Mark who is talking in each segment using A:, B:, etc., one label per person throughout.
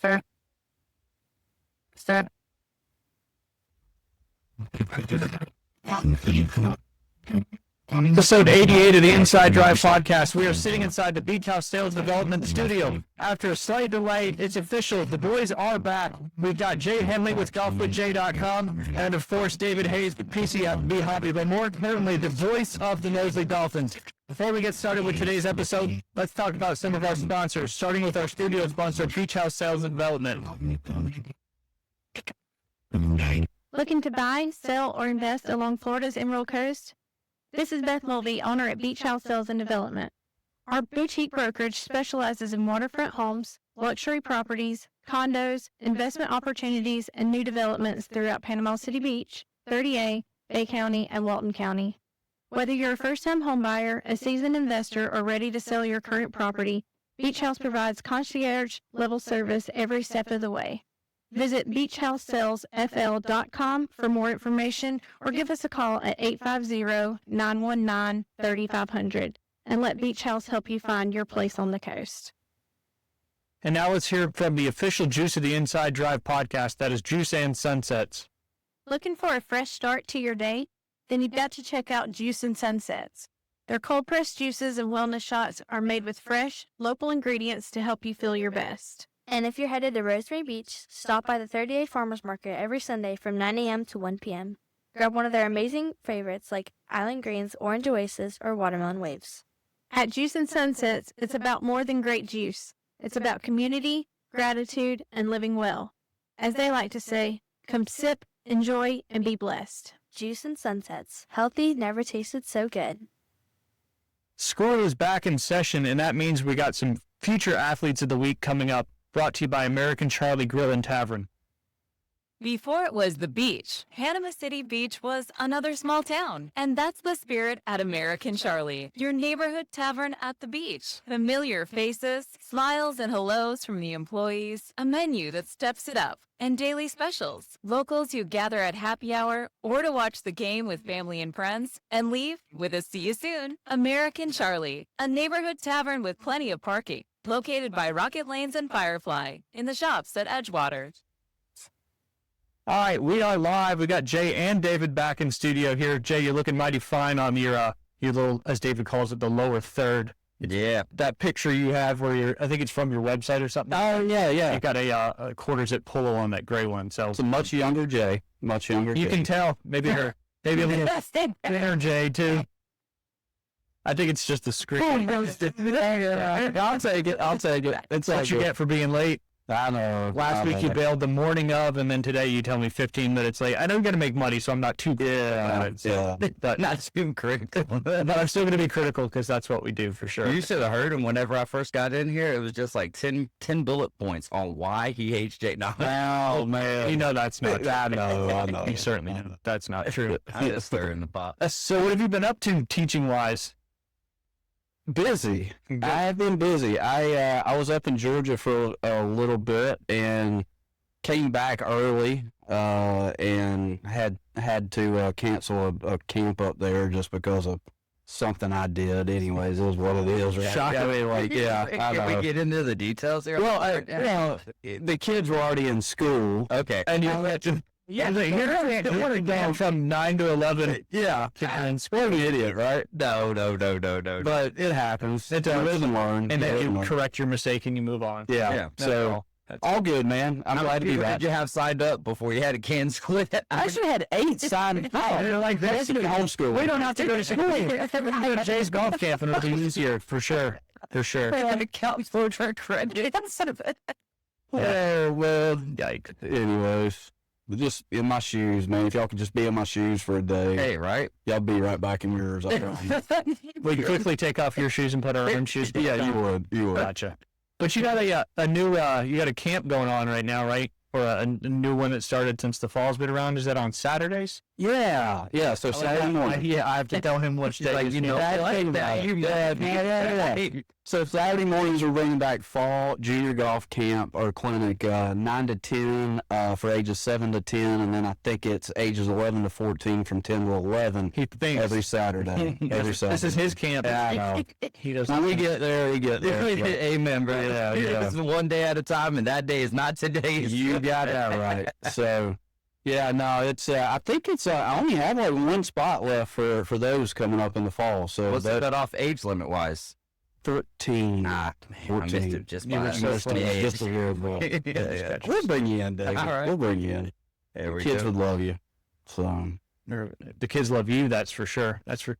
A: Sir. Episode 88 of the Inside Drive podcast. We are sitting inside the Beach House Sales Development Studio. After a slight delay, it's official. The boys are back. We've got Jay Hendley with golfwithjay.com and, of course, David Hayes with PCB Hobby, but more importantly, the voice of the Mosley Dolphins. Before we get started with today's episode, let's talk about some of our sponsors, starting with our studio sponsor, Beach House Sales and Development.
B: Looking to buy, sell, or invest along Florida's Emerald Coast? This is Beth Mulvey, owner at Beach House Sales and Development. Our boutique brokerage specializes in waterfront homes, luxury properties, condos, investment opportunities, and new developments throughout Panama City Beach, 30A, Bay County, and Walton County. Whether you're a first-time home buyer, a seasoned investor, or ready to sell your current property, Beach House provides concierge-level service every step of the way. Visit beachhousesalesfl.com for more information or give us a call at 850-919-3500 and let Beach House help you find your place on the coast.
A: And now let's hear from the official Juice of the Inside Drive podcast, that is Juice and Sunsets.
B: Looking for a fresh start to your day? Then you've got to check out Juice and Sunsets. Their cold-pressed juices and wellness shots are made with fresh, local ingredients to help you feel your best.
C: And if you're headed to Rosemary Beach, stop by the 30A Farmers Market every Sunday from 9 a.m. to 1 p.m. Grab one of their amazing favorites like Island Greens, Orange Oasis, or Watermelon Waves.
B: At Juice and Sunsets, it's about more than great juice. It's about community, gratitude, and living well. As they like to say, come sip, enjoy, and be blessed.
C: Juice and Sunsets. Healthy, never tasted so good.
A: School is back in session, and that means we got some future athletes of the week coming up. Brought to you by American Charlie Grill and Tavern.
D: Before it was the beach, Panama City Beach was another small town. And that's the spirit at American Charlie, your neighborhood tavern at the beach. Familiar faces, smiles and hellos from the employees, a menu that steps it up, and daily specials. Locals who gather at happy hour or to watch the game with family and friends and leave with a see you soon. American Charlie, a neighborhood tavern with plenty of parking. Located by Rocket Lanes and Firefly, in the shops at Edgewater.
A: All right, we are live. We got Jay and David back in studio here. Jay, you're looking mighty fine on your little, as David calls it, the lower third.
E: Yeah.
A: That picture you have where you're, I think it's from your website or something.
E: Oh, yeah.
A: You got a quarter zip polo on that gray one. So
E: it's a much younger Jay. Much younger
A: You
E: Jay.
A: can tell. Maybe a little thinner Jay, too. I think it's just the screen.
E: I'll take it. It's
A: what you get for being late.
E: I know.
A: Last week you bailed the morning of, and then today you tell me 15 minutes late. I know you got to make money, so I'm not too about it. So.
E: Not too critical.
A: But I'm still going to be critical because that's what we do for sure.
E: You should have heard him whenever I first got in here. It was just like 10 bullet points on why he hates Jay. No,
A: oh, man. You know that's not true.
E: I know.
A: You certainly know that's not true.
E: I'm just stirring the pot.
A: So what have you been up to teaching-wise?
E: Busy. I have been busy. I was up in Georgia for a little bit and came back early and had to cancel a camp up there just because of something I did. Anyways, it is what it is. Right?
A: Shocking.
E: I mean, like, yeah.
F: Can we get into the details here?
E: Well, the kids were already in school.
F: Okay.
A: And you had to... Yeah, you're down from 9 to 11.
E: Yeah.
A: And
E: What an idiot, right?
F: No.
E: But it happens.
A: It does.
E: You live and learn.
A: And then you correct your mistake and you move on.
E: Yeah. So, all good, man. I'm glad to be back.
F: Did you have signed up before you had a can split?
E: I actually had 8 signed up.
A: Like
E: That's good homeschool.
A: We don't have to go to school. Go to Jay's golf camp and it'll be easier, for sure. For sure.
F: Account for credit.
A: Well, yikes.
E: Anyways. Just in my shoes, man. If y'all could just be in my shoes for a day,
F: Hey, right?
E: y'all be right back in yours. I promise.
A: We quickly take off your shoes and put our own shoes back
E: Yeah,
A: on.
E: you would.
A: Gotcha. But you got a new you got a camp going on right now, right? Or a new one that started since the fall's been around. Is that on Saturdays?
E: Yeah. So Saturday morning.
A: I have to tell him which day.
E: Like,
A: is
E: you know,
A: camp.
E: that. So Saturday mornings we're bringing back fall junior golf camp or clinic, 9 to 10 for ages 7 to 10, and then I think it's ages 11 to 14 from 10 to 11
A: He thinks
E: every Saturday. Every Saturday.
A: this is his camp.
E: Yeah, I know.
A: He doesn't.
E: When we get there, we get there. But
F: Amen, bro.
E: Yeah, yeah.
F: It's one day at a time, and that day is not today.
E: you got that right. So, yeah, no, it's. I think it's. I only have like one spot left for those coming up in the fall. So
F: What's the cutoff age limit wise?
E: 13.
F: Man, I missed
E: 14.
F: it just
A: You
F: by
A: were so
F: just
A: close.
F: the age.
E: Just a little bit.
F: Yeah.
E: We'll bring you in, Dave.
F: All right.
E: We'll bring you in.
F: There we
E: Kids
F: go.
E: would love you. So.
A: The kids love you. That's for sure. That's for.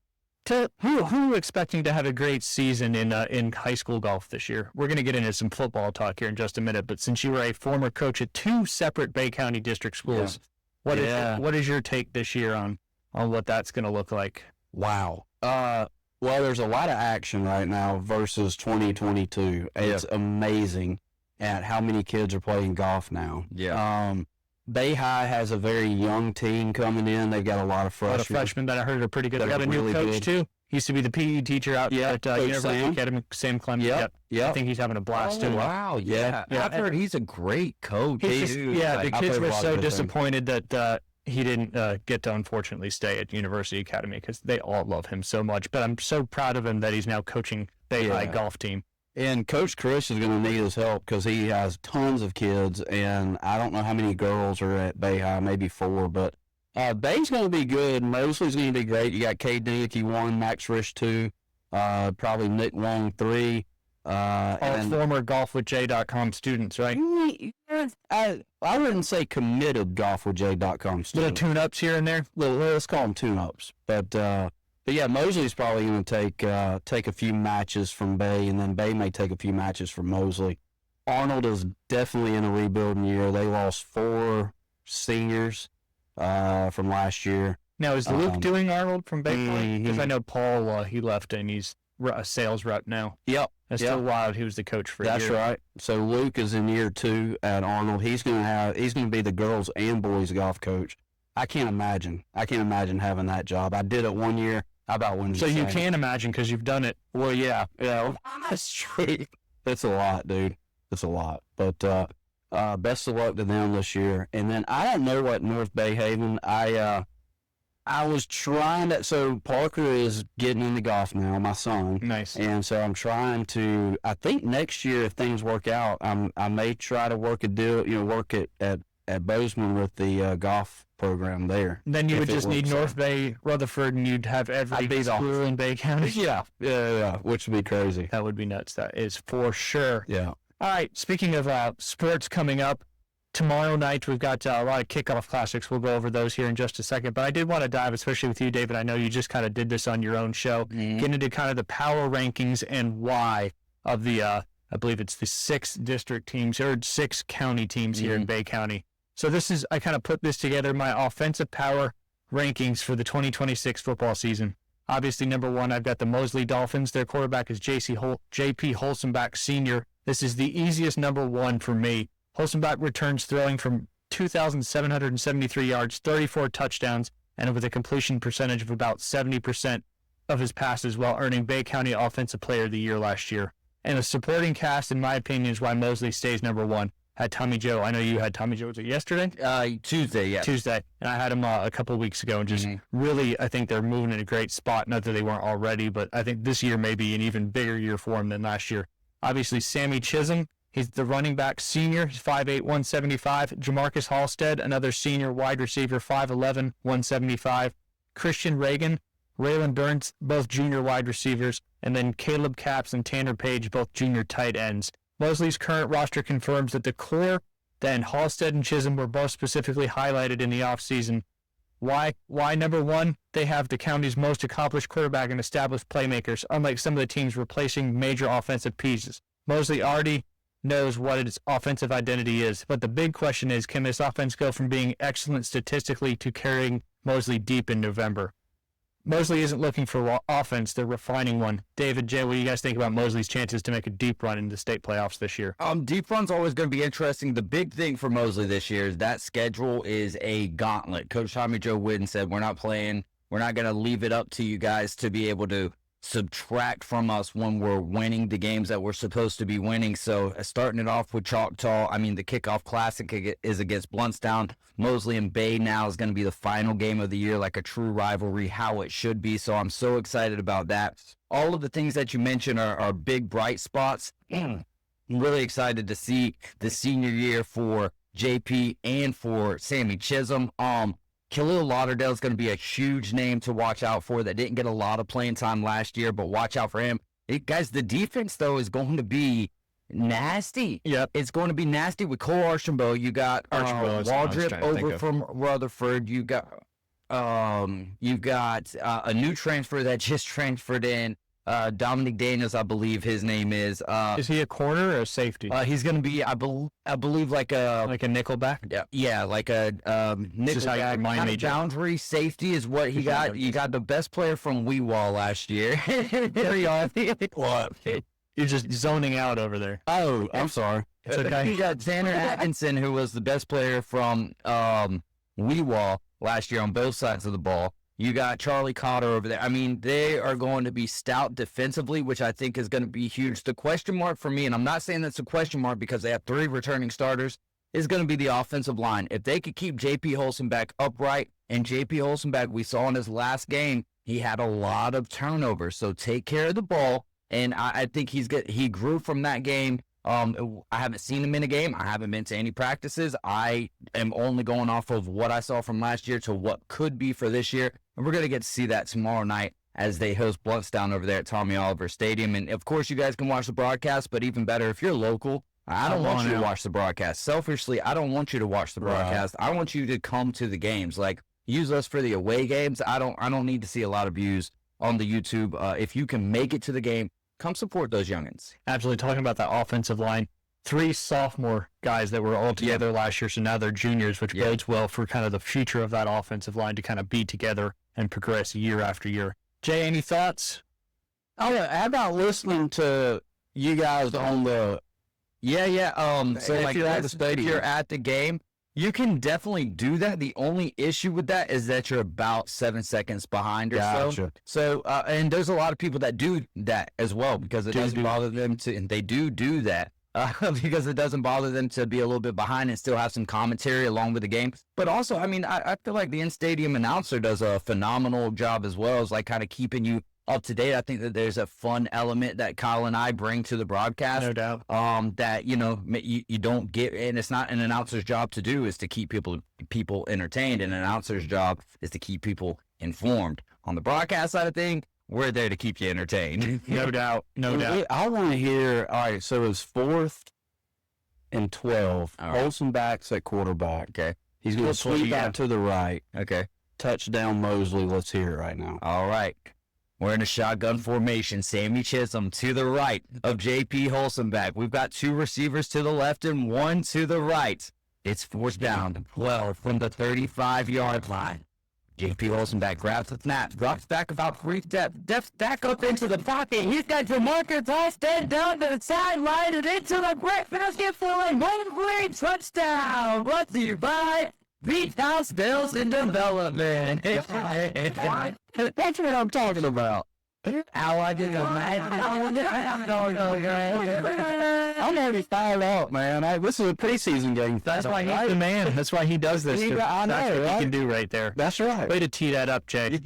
A: Who are you expecting to have a great season in high school golf this year? We're going to get into some football talk here in just a minute. But since you were a former coach at 2 separate Bay County district schools, what is your take this year on what that's going to look like?
E: Wow. Well, there's a lot of action right now versus 2022. It's amazing at how many kids are playing golf now.
F: Yeah.
E: Bay High has a very young team coming in. They've got a lot of
A: A
E: freshmen.
A: lot of freshmen that I heard are pretty good. They
E: That
A: got
E: are
A: a new
E: really
A: coach
E: good.
A: too. He used to be the PE teacher out at
E: Coach
A: University
E: Sam.
A: Academy, Sam Clemens.
E: Yep.
A: I
E: Yep.
A: think he's having a blast too.
F: Wow. Yeah.
A: Yeah.
F: I've heard he's a great coach.
A: He's just-
F: too.
A: yeah,
F: Like,
A: the
E: I've
A: kids
E: heard a
A: were
E: lot
A: so
E: of good things.
A: disappointed that he didn't get to unfortunately stay at University Academy because they all love him so much. But I'm so proud of him that he's now coaching Bay High golf team.
E: And Coach Chris is going to need his help because he has tons of kids, and I don't know how many girls are at Bay High, maybe 4, but Bay's going to be good. Mosley's going to be great. You got Cade Dinicky 1, Max Rich 2, probably Nick Wong 3.
A: All
E: And
A: former golfwithj.com students, right?
E: I wouldn't say committed golfwithj.com
A: Little
E: students.
A: tune-ups here and there.
E: Let's call them tune-ups. But yeah, Mosley's probably going to take a few matches from Bay, and then Bay may take a few matches from Mosley. Arnold is definitely in a rebuilding year. They lost 4 seniors from last year.
A: Now, is Luke doing Arnold from Bay County? Because
E: Mhm.
A: I know Paul, he left and he's a sales rep now.
E: Yep.
A: That's still wild. He was the coach for a
E: That's
A: year.
E: right. So Luke is in year 2 at Arnold. He's going to be the girls and boys golf coach. I can't imagine having that job. I did it one year. How about when?
A: So you can imagine because you've done it.
E: Well, yeah. That's true. It's a lot, dude. It's a lot. But best of luck to them this year. And then I don't know what North Bay Haven. I was trying to. So Parker is getting into golf now, my son.
A: Nice.
E: And so I'm trying to. I think next year, if things work out, I may try to work a deal. Work it at Bozeman with the golf program there.
A: Then you
E: if
A: would
E: it
A: just need
E: works out.
A: North Bay, Rutherford, and you'd have every
E: I'd be the-
A: school in Bay County.
E: Yeah, which would be crazy.
A: That would be nuts. That is for sure.
E: Yeah.
A: All right. Speaking of sports coming up, tomorrow night we've got a lot of kickoff classics. We'll go over those here in just a second. But I did want to dive, especially with you, David. I know you just kind of did this on your own show. Get into kind of the power rankings and why of the, I believe it's the 6 district teams or 6 county teams here in Bay County. So I kind of put this together, my offensive power rankings for the 2026 football season. Obviously, number 1, I've got the Mosley Dolphins. Their quarterback is JP Holstenbach Sr. This is the easiest number 1 for me. Holstenbach returns throwing from 2,773 yards, 34 touchdowns, and with a completion percentage of about 70% of his passes while earning Bay County Offensive Player of the Year last year. And the supporting cast, in my opinion, is why Mosley stays number 1. Had Tommy Joe. I know you had Tommy Joe. Was it yesterday?
F: Tuesday, yeah.
A: Tuesday. And I had him a couple of weeks ago. And just really, I think they're moving in a great spot. Not that they weren't already, but I think this year may be an even bigger year for him than last year. Obviously, Sammy Chisholm. He's the running back senior. He's 5'8", 175. Jamarcus Halstead, another senior wide receiver, 5'11", 175. Christian Reagan, Raylan Burns, both junior wide receivers. And then Caleb Capps and Tanner Page, both junior tight ends. Mosley's current roster confirms that the core, then Halstead and Chisholm were both specifically highlighted in the offseason. Why number 1? They have the county's most accomplished quarterback and established playmakers, unlike some of the teams replacing major offensive pieces. Mosley already knows what its offensive identity is, but the big question is, can this offense go from being excellent statistically to carrying Mosley deep in November? Mosley isn't looking for offense, they're refining one. David, Jay, what do you guys think about Mosley's chances to make a deep run into the state playoffs this year?
F: Deep run's always going to be interesting. The big thing for Mosley this year is that schedule is a gauntlet. Coach Tommy Joe Whitten said, we're not playing. We're not going to leave it up to you guys to be able to subtract from us when we're winning the games that we're supposed to be winning. So starting it off with Choctaw, I mean, the Kickoff Classic is against Blountstown. Mosley and Bay now is going to be the final game of the year, like a true rivalry, how it should be. So I'm so excited about that. All of the things that you mentioned are big, bright spots. I'm really excited to see the senior year for JP and for Sammy Chisholm. Khalil Lauderdale is going to be a huge name to watch out for that didn't get a lot of playing time last year, but watch out for him. Guys, the defense, though, is going to be nasty.
A: Yep.
F: It's going to be nasty with Cole Archambault. You got Waldrip over from Rutherford. You got a new transfer that just transferred in. Dominic Daniels, I believe his name is.
A: Is he a corner or a safety?
F: He's going to be, I believe, like a
A: nickelback.
F: Yeah, like a nickelback
A: remind me,
F: boundary safety is what he got. You got the best player from Weewall last year. There you are.
A: What? You're just zoning out over there.
E: Oh, I'm sorry.
A: It's okay.
F: You got Tanner Atkinson, who was the best player from Weewall last year on both sides of the ball. You got Charlie Cotter over there. I mean, they are going to be stout defensively, which I think is going to be huge. The question mark for me, and I'm not saying that's a question mark because they have 3 returning starters, is going to be the offensive line. If they could keep J.P. Holstenbach upright, and J.P. Holstenbach, we saw in his last game, he had a lot of turnovers. So take care of the ball, and I think he grew from that game. I haven't seen him in a game. I haven't been to any practices. I am only going off of what I saw from last year to what could be for this year. And we're going to get to see that tomorrow night as they host Blountstown over there at Tommy Oliver Stadium. And, of course, you guys can watch the broadcast, but even better, if you're local, I don't want you to watch the broadcast. Selfishly, I don't want you to watch the broadcast. Right. I want you to come to the games. Like, use us for the away games. I don't need to see a lot of views on the YouTube. If you can make it to the game, come support those youngins.
A: Absolutely. Talking about that offensive line, 3 sophomore guys that were all together last year, so now they're juniors, which bodes well for kind of the future of that offensive line to kind of be together and progress year after year. Jay, any thoughts?
E: Oh, yeah. How about listening to you guys on the...
F: So if you're at the game, you can definitely do that. The only issue with that is that you're about 7 seconds behind or so. So, and there's a lot of people that do that as well because it doesn't bother them to, and they do that because it doesn't bother them to be a little bit behind and still have some commentary along with the game. But also, I mean, I feel like the in-stadium announcer does a phenomenal job as well as like kind of keeping you up to date. I think that there's a fun element that Kyle and I bring to the broadcast.
A: No doubt.
F: That, you don't get, and it's not an announcer's job to do is to keep people entertained, and an announcer's job is to keep people informed. On the broadcast side of things, we're there to keep you entertained.
A: No doubt.
E: I want to hear, all right, so it was 4th and 12.
F: All right.
E: Holstenbach's at quarterback.
F: Okay.
E: He's going to sweep out to the right.
F: Okay.
E: Touchdown Mosley. Let's hear it right now.
F: All right. We're in a shotgun formation. Sammy Chisholm to the right of J.P. Holstenbach. We've got 2 receivers to the left and 1 to the right. It's 4th down, 12 from the 35-yard line. J.P. Holstenbach grabs the snap, drops back about 3 steps back up into the pocket. He's got Jamarcus Halstead down to the sideline and into the break basket for a 1-play touchdown. Brought to you by Beach House Bills in Development. That's what I'm talking about. How I did
E: I'm already fired up, man. This is a preseason game.
A: That's why he's the man. That's why he does this.
E: I know,
A: That's what
E: right?
A: he can do right there.
E: That's right.
A: Way to tee that up, Jay.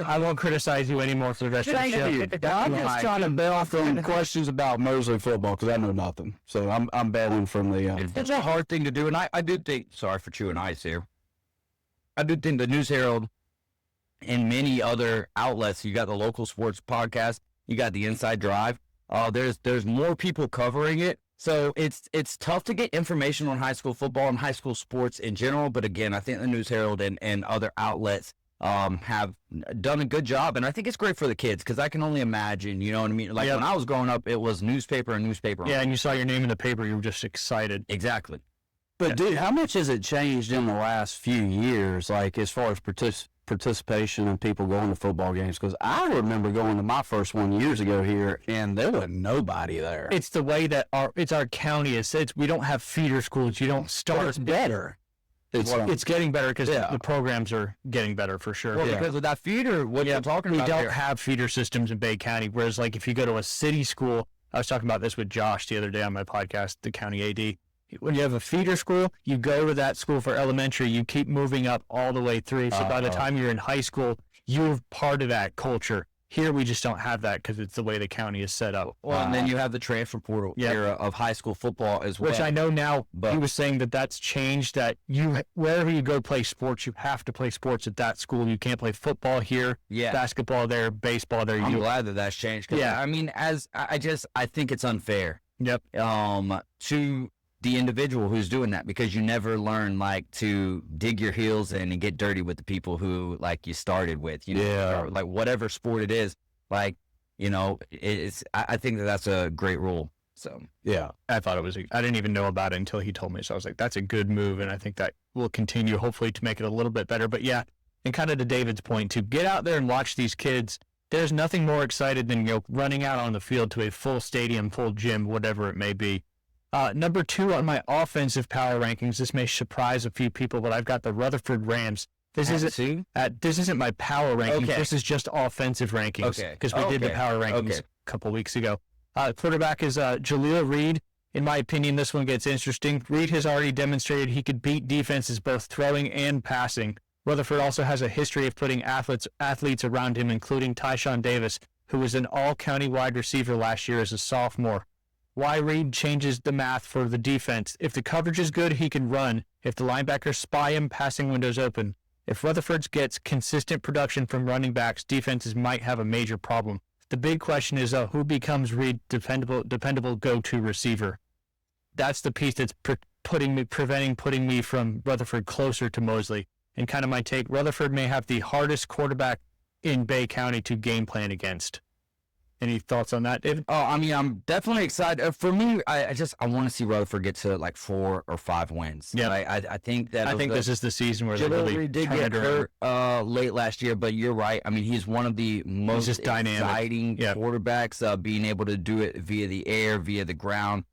A: I won't criticize you anymore for the rest of the show.
E: I'm just trying to bail from questions about Mosley football because I know nothing. So I'm bailing from the...
F: It's a hard thing to do, and I do think... Sorry for chewing ice here. I do think the News Herald and many other outlets, you got the local sports podcast, you got the Inside Drive, there's more people covering it. So it's tough to get information on high school football and high school sports in general. But again, I think the News Herald and other outlets have done a good job. And I think it's great for the kids because I can only imagine, you know what I mean? Like when I was growing up, it was newspaper and newspaper.
A: Yeah, and you saw your name in the paper, you were just excited.
F: Exactly.
E: But, dude, how much has it changed in the last few years, like as far as participation and people going to football games? Because I remember going to my first one years ago here, and there was nobody there.
A: It's the way that our county is. We don't have feeder schools. You don't start.
E: It's better.
A: It's getting better because
F: Yeah.
A: the programs are getting better for sure.
F: Well, because with that feeder, what you're talking
A: we
F: about
A: don't
F: there-
A: have feeder systems in Bay County. Whereas, like, if you go to a city school, I was talking about this with Josh the other day on my podcast, the county AD. When you have a feeder school, you go to that school for elementary. You keep moving up all the way through. So by the time you're in high school, you're part of that culture. Here, we just don't have that because it's the way the county is set up.
F: Well, and then you have the transfer portal era of high school football as well.
A: Which I know now,
F: But-
A: he was saying that that's changed, that wherever you go play sports, you have to play sports at that school. You can't play football here, basketball there, baseball there.
F: I'm glad that that's changed. 'Cause, I mean, I think it's unfair.
A: Yep.
F: To the individual who's doing that, because you never learn like to dig your heels in and get dirty with the people who like you started with, you know, or, like whatever sport it is, like, you know, I think that's a great rule. So
A: yeah, I thought it was. I didn't even know about it until he told me. So I was like, that's a good move, and I think that will continue, hopefully, to make it a little bit better. But yeah, and kind of to David's point, to get out there and watch these kids. There's nothing more excited than running out on the field to a full stadium, full gym, whatever it may be. Number 2 on my offensive power rankings. This may surprise a few people, but I've got the Rutherford Rams. This isn't my power rankings.
F: Okay.
A: This is just offensive rankings.
F: Okay.
A: Because we did the power rankings a couple weeks ago. Quarterback is Jalil Reed. In my opinion, this one gets interesting. Reed has already demonstrated he could beat defenses both throwing and passing. Rutherford also has a history of putting athletes around him, including Tyshawn Davis, who was an all-county wide receiver last year as a sophomore. Why Reed changes the math for the defense. If the coverage is good, he can run. If the linebackers spy him, passing window's open. If Rutherford gets consistent production from running backs, defenses might have a major problem. The big question is who becomes Reed's dependable go-to receiver. That's the piece that's preventing putting me from Rutherford closer to Mosley. And kind of my take, Rutherford may have the hardest quarterback in Bay County to game plan against. Any thoughts on that, David?
F: Oh, I mean, I'm definitely excited. For me, I want to see Rutherford get to like 4 or 5 wins.
A: Yeah,
F: I think that.
A: I think this is the season where they
F: Jalil
A: really
F: Reed did get hurt late last year, but you're right. I mean, he's one of the most exciting quarterbacks, being able to do it via the air, via the ground.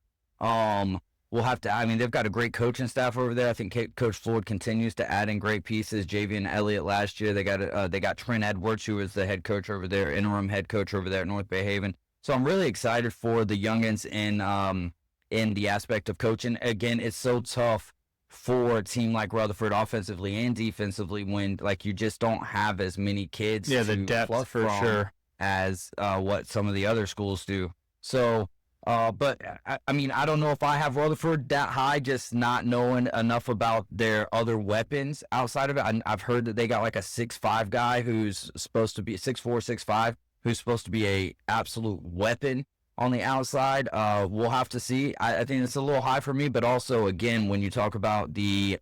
F: We'll have to. I mean, they've got a great coaching staff over there. I think Coach Floyd continues to add in great pieces. Javian Elliott last year. They got Trent Edwards, who is the head coach over there, interim head coach over there at North Bay Haven. So I'm really excited for the youngins in the aspect of coaching. Again, it's so tough for a team like Rutherford, offensively and defensively, when like you just don't have as many kids.
A: Yeah, the depth for sure
F: as what some of the other schools do. So. But I mean, I don't know if I have Rutherford that high, just not knowing enough about their other weapons outside of it. I've heard that they got like a 6'5" guy who's supposed to be 6'4", 6'5", who's supposed to be a absolute weapon on the outside. We'll have to see. I think it's a little high for me, but also again, when you talk about the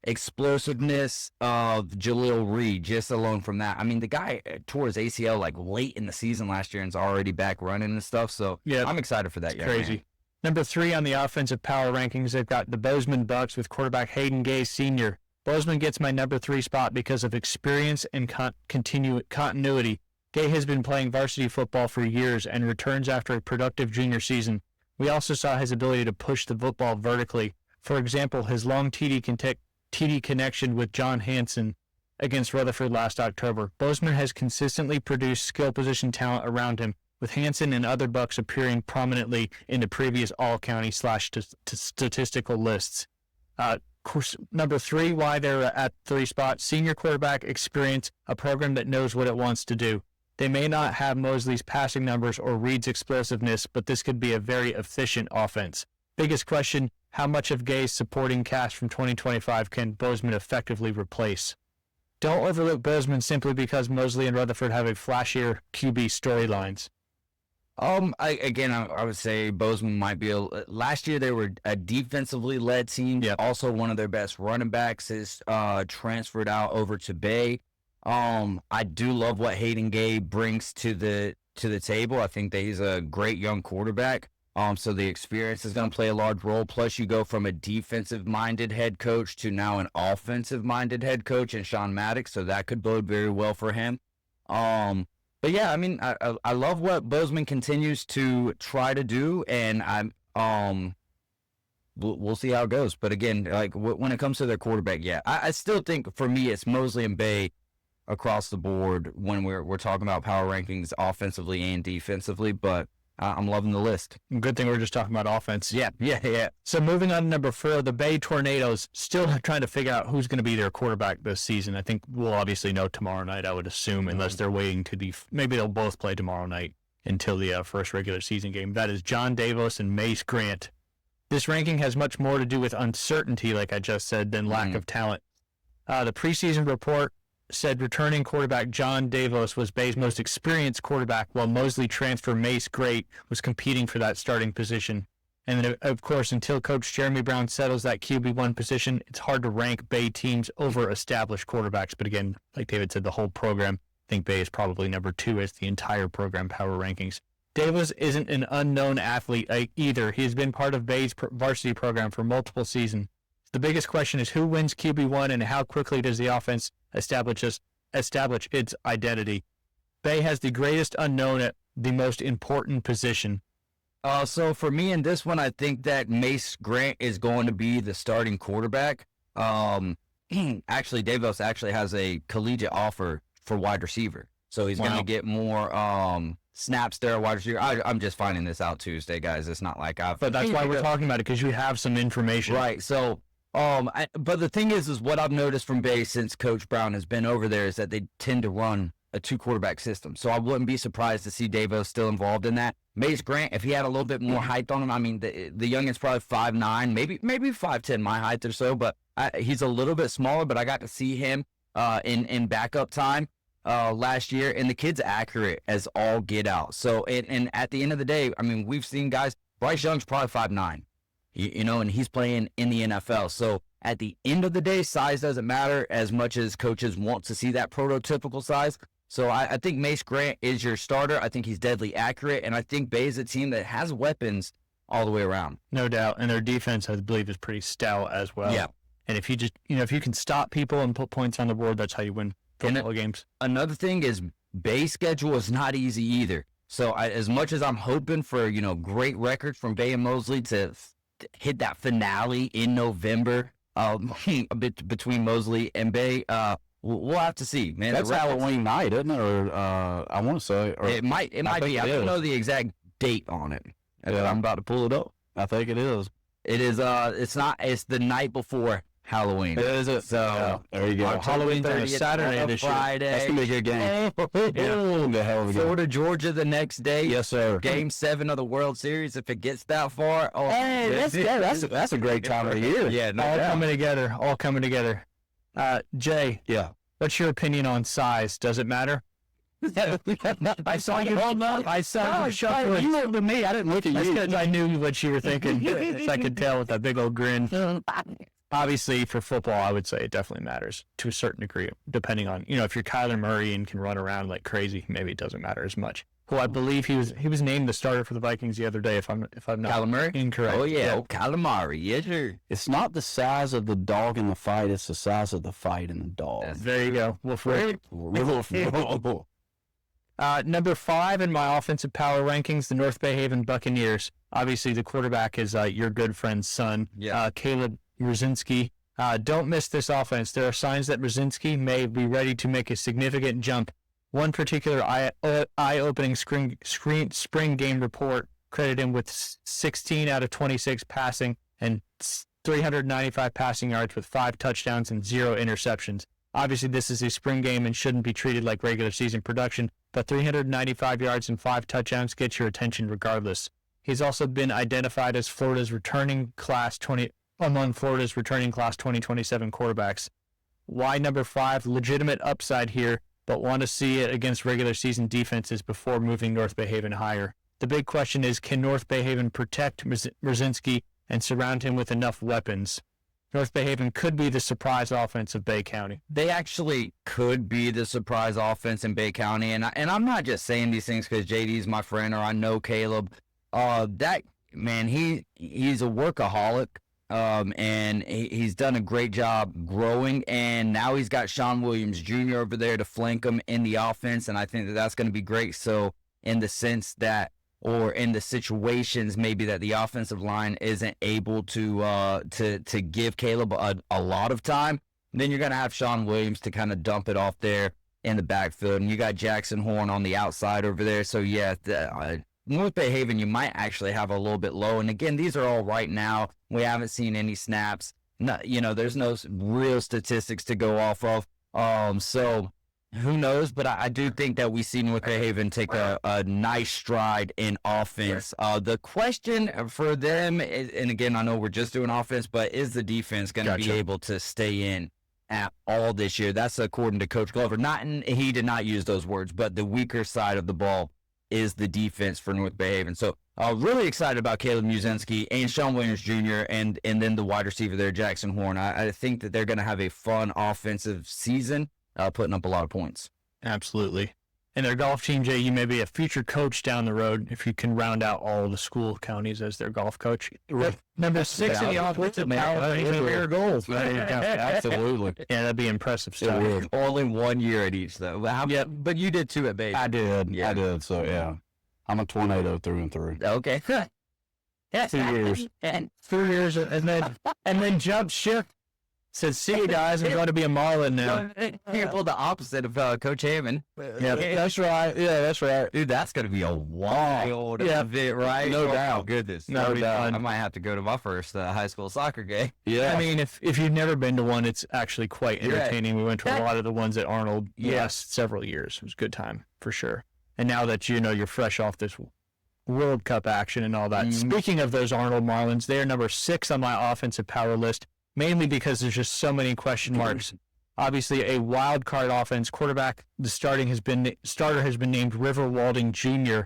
F: explosiveness of Jalil Reed, just alone from that. I mean, the guy tore his ACL like late in the season last year and is already back running and stuff. So yeah, I'm excited for that.
A: It's crazy. Man. Number 3 on the offensive power rankings, they've got the Bozeman Bucks with quarterback Hayden Gay Sr. Bozeman gets my number 3 spot because of experience and continuity. Gay has been playing varsity football for years and returns after a productive junior season. We also saw his ability to push the football vertically. For example, his long TD connection with John Hansen against Rutherford last October. Bozeman has consistently produced skill position talent around him, with Hansen and other Bucks appearing prominently in the previous all-county / statistical lists. Number 3, why they're at 3 spots, senior quarterback experience, a program that knows what it wants to do. They may not have Mosley's passing numbers or Reed's explosiveness, but this could be a very efficient offense. Biggest question, how much of Gay's supporting cast from 2025 can Bozeman effectively replace? Don't overlook Bozeman simply because Mosley and Rutherford have a flashier QB storylines.
F: I would say Bozeman might be last year they were a defensively led team.
A: Yep.
F: Also, one of their best running backs is transferred out over to Bay. I do love what Hayden Gay brings to the table. I think that he's a great young quarterback. So the experience is going to play a large role. Plus, you go from a defensive-minded head coach to now an offensive-minded head coach in Sean Maddox. So that could bode very well for him. But yeah, I mean, I love what Bozeman continues to try to do, and we'll see how it goes. But again, like when it comes to their quarterback, I still think for me it's Mosley and Bay across the board when we're talking about power rankings offensively and defensively. But I'm loving the list.
A: Good thing we're just talking about offense.
F: Yeah.
A: So moving on to number 4, the Bay Tornadoes, still trying to figure out who's going to be their quarterback this season. I think we'll obviously know tomorrow night, I would assume, unless they're waiting to maybe they'll both play tomorrow night until the first regular season game. That is John Davos and Mace Grant. This ranking has much more to do with uncertainty, like I just said, than lack of talent. The preseason report said returning quarterback John Davos was Bay's most experienced quarterback, while Mosley transfer Mace Grant was competing for that starting position. And then, of course, until Coach Jeremy Brown settles that QB1 position, it's hard to rank Bay teams over established quarterbacks. But again, like David said, the whole program, I think Bay is probably number 2 as the entire program power rankings. Davos isn't an unknown athlete either. He has been part of Bay's varsity program for multiple seasons. The biggest question is who wins QB1 and how quickly does the offense establish its identity. Bay has the greatest unknown at the most important position.
F: So for me in this one, I think that Mace Grant is going to be the starting quarterback. Actually, Davos actually has a collegiate offer for wide receiver. So he's going to get more snaps there at wide receiver. I'm just finding this out Tuesday, guys. It's not like
A: But that's why we're talking about it, because you have some information.
F: Right. So, but the thing is what I've noticed from Bay since Coach Brown has been over there is that they tend to run a 2-quarterback system. So I wouldn't be surprised to see Davos still involved in that. Mace Grant, if he had a little bit more height on him, I mean, the youngin's probably 5'9", maybe 5'10", my height or so, but he's a little bit smaller, but I got to see him in backup time last year, and the kid's accurate as all get out. So, and at the end of the day, I mean, we've seen guys, Bryce Young's probably 5'9", you know, and he's playing in the NFL. So at the end of the day, size doesn't matter as much as coaches want to see that prototypical size. So I think Mace Grant is your starter. I think he's deadly accurate, and I think Bay is a team that has weapons all the way around.
A: No doubt, and their defense, I believe, is pretty stout as well.
F: Yeah.
A: And if you just, if you can stop people and put points on the board, that's how you win football games.
F: Another thing is Bay's schedule is not easy either. So as much as I'm hoping for, great records from Bay and Mosley to hit that finale in November between Mosley and Bay, we'll have to see, man.
E: That's Halloween night, isn't it? Or I want to say, or
F: it might be. I don't know the exact date on it.
E: Yeah.
F: I'm about to pull it up.
E: I think it is.
F: It is. It's not. It's the night before Halloween.
E: Is it?
F: So
E: there you go.
A: Halloween's on a Saturday this year.
F: Friday.
E: That's gonna be a good game. The hell of a game.
F: Florida, Georgia the next day.
E: Yes, sir.
F: Game 7 of the World Series. If it gets that far,
E: That's a great time of the year.
F: Yeah, no
A: all
F: doubt.
A: coming together. Jay,
E: Yeah.
A: what's your opinion on size? Does it matter? I saw you. I saw you shuffling.
E: You looked at me. I didn't look at
A: That's
E: you.
A: because I knew what you were thinking. I could tell with that big old grin. Obviously, for football, I would say it definitely matters to a certain degree, depending on, if you're Kyler Murray and can run around like crazy, maybe it doesn't matter as much. Well, I believe he was named the starter for the Vikings the other day, if I'm not
F: Kyler Murray?
A: incorrect.
F: Oh, yeah. Kyler Murray. Yes, sir.
E: It's not the size of the dog in the fight. It's the size of the fight in the dog.
A: There you go. Wolf Rick. Number 5 in my offensive power rankings, the North Bay Haven Buccaneers. Obviously, the quarterback is your good friend's son, Caleb Murzynski. Don't miss this offense. There are signs that Murzynski may be ready to make a significant jump. One particular eye-opening spring game report credited him with 16 out of 26 passing and 395 passing yards with 5 touchdowns and 0 interceptions. Obviously, this is a spring game and shouldn't be treated like regular season production, but 395 yards and 5 touchdowns get your attention regardless. He's also been identified as among Florida's returning class 2027 quarterbacks. Why number 5? Legitimate upside here, but want to see it against regular season defenses before moving North Bay Haven higher. The big question is, can North Bay Haven protect Murzynski and surround him with enough weapons? North Bay Haven could be the surprise offense of Bay County.
F: They actually could be the surprise offense in Bay County, and I'm not just saying these things because JD's my friend or I know Caleb. That man, he's a workaholic, and he's done a great job growing, and now he's got Sean Williams Jr. over there to flank him in the offense, and I think that's going to be great. So in the sense that or in the situations maybe that the offensive line isn't able to give Caleb a lot of time, then you're going to have Sean Williams to kind of dump it off there in the backfield. And you got Jackson Horn on the outside over there. So, yeah, North Bay Haven, you might actually have a little bit low. And, again, these are all right now. We haven't seen any snaps. There's no real statistics to go off of. So who knows? But I do think that we see North Bay Haven take a nice stride in offense. The question for them is, and again, I know we're just doing offense, but is the defense going to be able to stay in at all this year? That's according to Coach Glover. He did not use those words, but the weaker side of the ball is the defense for North Bay Haven. So really excited about Caleb Murzynski and Sean Williams Jr. and then the wide receiver there, Jackson Horn. I think that they're going to have a fun offensive season, putting up a lot of points.
A: Absolutely. And their golf team, Jay, you may be a future coach down the road if you can round out all the school counties as their golf coach. Number 6 in the offensive power career goals.
E: Absolutely.
A: Yeah, that'd be impressive stuff.
F: Only 1 year at each, though.
A: Yeah,
F: but you did too at Bay.
E: I did. So, yeah. I'm a tornado through and through.
F: Okay.
E: 2 years.
A: And 3 years, and then jump ship. Said, see you guys, I'm going to be a Marlin now.
F: Well, the opposite of Coach Hammond.
A: Yeah, that's right. Yeah, that's right.
F: Dude, that's going to be a wild event, right?
E: No doubt.
F: Goodness.
A: No doubt.
F: I might have to go to my first high school soccer game.
E: Yeah.
A: I mean, if you've never been to one, it's actually quite entertaining. We went to a lot of the ones at Arnold the last several years. It was a good time, for sure. And now that you're fresh off this World Cup action and all that. Speaking of those Arnold Marlins, they are number 6 on my offensive power list, mainly because there's just so many question marks. Obviously, a wild card offense. Quarterback, the starter has been named River Walding Jr.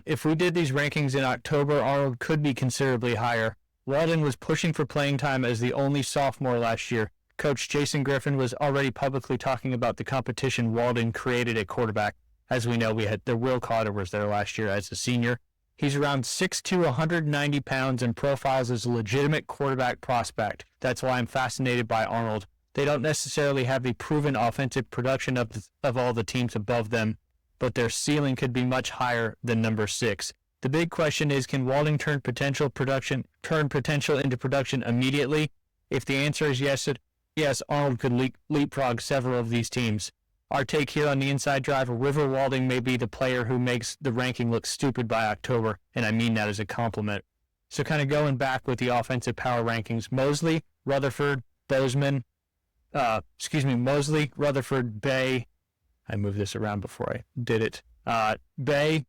A: If we did these rankings in October, Arnold could be considerably higher. Walding was pushing for playing time as the only sophomore last year. Coach Jason Griffin was already publicly talking about the competition Walding created at quarterback. As we know, we had Will Cotter was there last year as a senior. He's around 6'2", 190 pounds, and profiles as a legitimate quarterback prospect. That's why I'm fascinated by Arnold. They don't necessarily have the proven offensive production of all the teams above them, but their ceiling could be much higher than number 6. The big question is, can Walding turn potential into production immediately? If the answer is yes, Arnold could leapfrog several of these teams. Our take here on the Inside Drive, River Walding may be the player who makes the ranking look stupid by October, and I mean that as a compliment. So kind of going back with the offensive power rankings, Mosley, Rutherford, Bozeman, Mosley, Rutherford, Bay. I moved this around before I did it. Bay,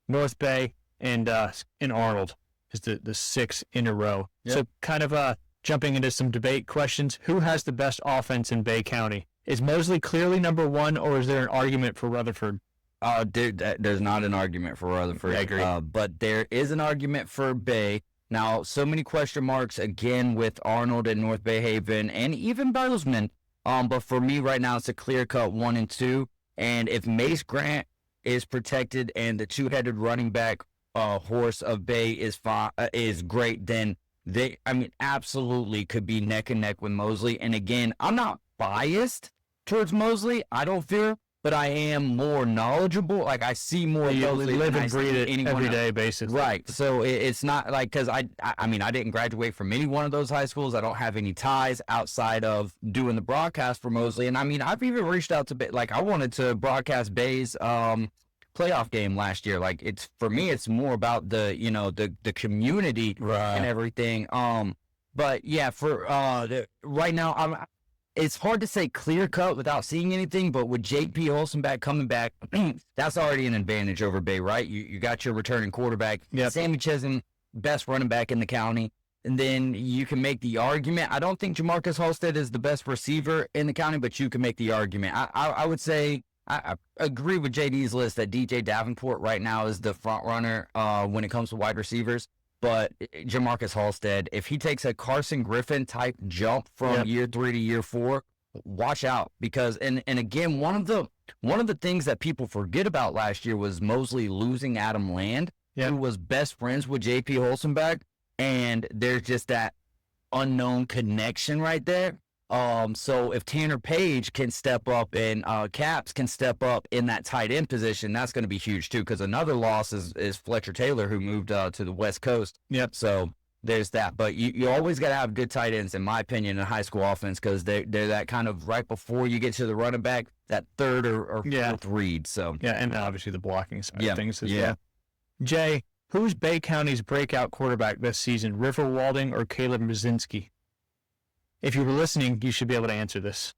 A: North Bay, and Arnold is the 6 in a row. Yep. So kind of jumping into some debate questions, who has the best offense in Bay County? Is Mosley clearly number 1, or is there an argument for Rutherford?
F: Dude, there's not an argument for Rutherford.
A: I agree.
F: But there is an argument for Bay. Now, so many question marks, again, with Arnold and North Bay Haven, and even Bozeman. But for me right now, it's a clear-cut 1 and 2. And if Mace Grant is protected and the two-headed running back horse of Bay is great, then they, absolutely could be neck and neck with Mosley. And again, I'm not biased towards Mosley, I don't feel, but I am more knowledgeable. Like, I see more Mosley
A: live and breathe it every day, basically.
F: Right. So it's not like, because I didn't graduate from any one of those high schools. I don't have any ties outside of doing the broadcast for Mosley. And I've even reached out to Bay. Like, I wanted to broadcast Bay's playoff game last year. Like, it's, for me, it's more about the community and everything. But yeah, for right now, it's hard to say clear cut without seeing anything, but with JP Holstenbach coming back, that's already an advantage over Bay, right? You got your returning quarterback, Sammy Chisholm, best running back in the county, and then you can make the argument. I don't think Jamarcus Halstead is the best receiver in the county, but you can make the argument. I would say I agree with JD's list that DJ Davenport right now is the front runner when it comes to wide receivers. But Jamarcus Halstead, if he takes a Carson Griffin type jump from year 3 to year 4, watch out, because and again, one of the things that people forget about last year was Mosley losing Adam Land, who was best friends with JP Holstenbach, and there's just that unknown connection right there. So if Tanner Page can step up and Caps can step up in that tight end position, that's going to be huge too. Because another loss is Fletcher Taylor, who moved to the West Coast.
A: Yep.
F: So there's that. But you always got to have good tight ends, in my opinion, in high school offense, because they're that kind of right before you get to the running back, that third or fourth read. So
A: yeah, and obviously the blocking side of things as
F: yeah.
A: well. Jay, who's Bay County's breakout quarterback this season, River Walding or Caleb Murzynski? If you were listening, you should be able to answer this.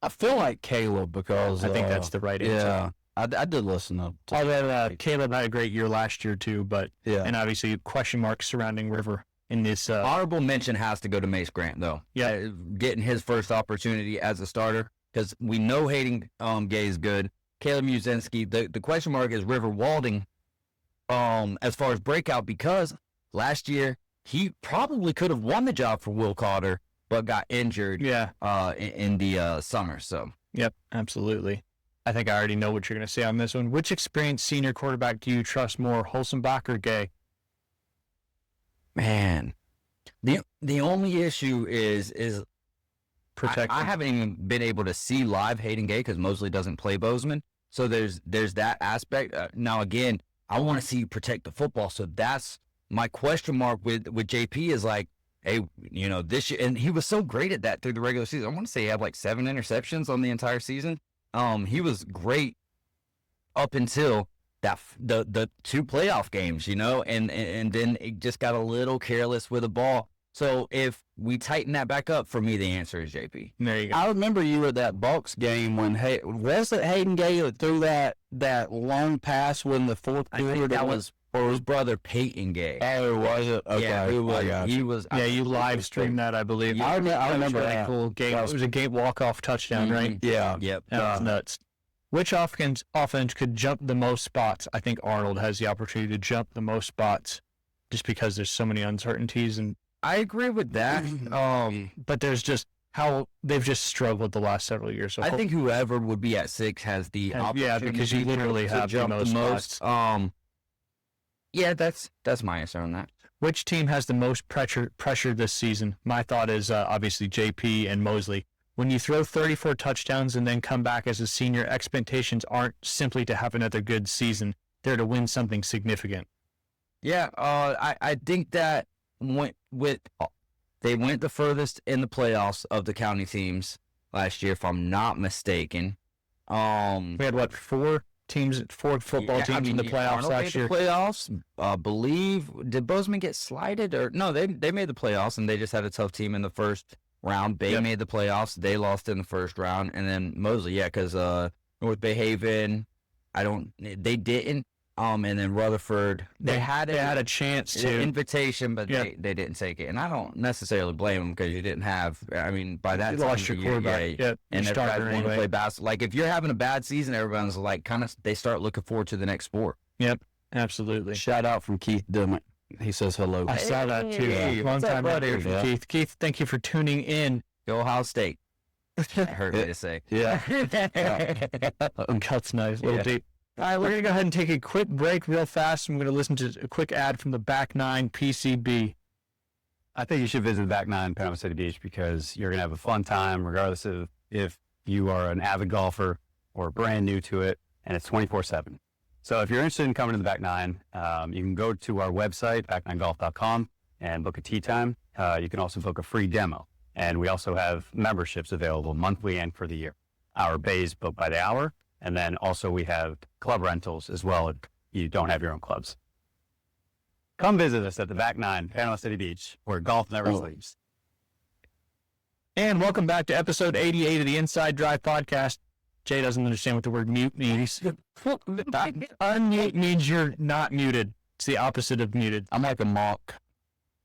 E: I feel like Caleb because
A: I think that's the right answer.
E: Yeah, I did listen to.
A: Although Caleb had a great year last year too, but and obviously question marks surrounding River in this.
F: Honorable mention has to go to Mace Grant though.
A: Yeah,
F: getting his first opportunity as a starter, because we know Hayden Gay is good. Caleb Murzynski. The question mark is River Walding. As far as breakout, because last year he probably could have won the job for Will Cotter, but got injured in the summer. So
A: yep, absolutely. I think I already know what you're going to say on this one. Which experienced senior quarterback do you trust more, Holstenbach or Gay?
F: Man, the only issue is
A: protect.
F: I haven't even been able to see live Hayden Gay because Mosley doesn't play Bozeman. So there's that aspect. Now again, I want to see you protect the football. So that's my question mark with JP is like, hey, this year, and he was so great at that through the regular season. I want to say he had like 7 interceptions on the entire season. He was great up until that the 2 playoff games, and then it just got a little careless with the ball. So if we tighten that back up, for me, the answer is JP.
A: There you go.
E: I remember you were at that Bucks game when was it Hayden Gay that threw that long pass when the fourth
F: quarter? I think that was for his brother Peyton Gay.
E: Oh, was it? Okay.
F: Yeah, he was.
A: Yeah, you live streamed that, I believe.
E: I remember
A: really
E: that.
A: Cool game. It was a game walk-off touchdown, right?
E: Yeah.
F: Yep.
A: That was nuts. Which offense could jump the most spots? I think Arnold has the opportunity to jump the most spots just because there's so many uncertainties. And
F: I agree with that.
A: But there's just how they've just struggled the last several years. So
F: I think whoever would be at 6 has the opportunity.
A: Yeah, because you literally have the most spots.
F: Yeah, that's my answer on that.
A: Which team has the most pressure this season? My thought is obviously JP and Mosley. When you throw 34 touchdowns and then come back as a senior, expectations aren't simply to have another good season. They're to win something significant.
F: Yeah, I think that they went the furthest in the playoffs of the county teams last year, if I'm not mistaken.
A: We had, 4 football teams in the playoffs
F: Arnold
A: last year.
F: The playoffs, believe, did Bozeman get slighted or no? They made the playoffs and they just had a tough team in the first round. Bay made the playoffs. They lost in the first round, and then Mosley, because North Bay Haven, they didn't. And then Rutherford, they had
A: a chance to
F: invitation, but they didn't take it. And I don't necessarily blame them because you didn't have. I mean, by that
A: you
F: time,
A: lost your quarterback.
F: And everybody want to play basketball. Like if you're having a bad season, everyone's like they start looking forward to the next sport.
A: Yep, absolutely.
E: Shout out from Keith Dimmick. He says hello.
A: I saw that too.
F: Hey,
A: long time
F: buddy?
A: From Keith. Keith, thank you for tuning in.
F: Go Ohio State. I heard me to say.
E: Yeah.
A: That's nice. A little deep. All right, we're going to go ahead and take a quick break real fast. I'm going to listen to a quick ad from the Back 9 PCB.
G: I think you should visit the Back 9 Panama City Beach because you're going to have a fun time regardless of if you are an avid golfer or brand new to it, and it's 24/7. So if you're interested in coming to the Back 9, you can go to our website, back9golf.com, and book a tee time. You can also book a free demo. And we also have memberships available monthly and for the year. Our bays booked by the hour. And then also we have club rentals as well if you don't have your own clubs. Come visit us at the Back 9, Panama City Beach, where golf never sleeps.
A: And welcome back to episode 88 of the Inside Drive podcast. Jay doesn't understand what the word mute means. Unmute means you're not muted. It's the opposite of muted.
E: I'm like a monk.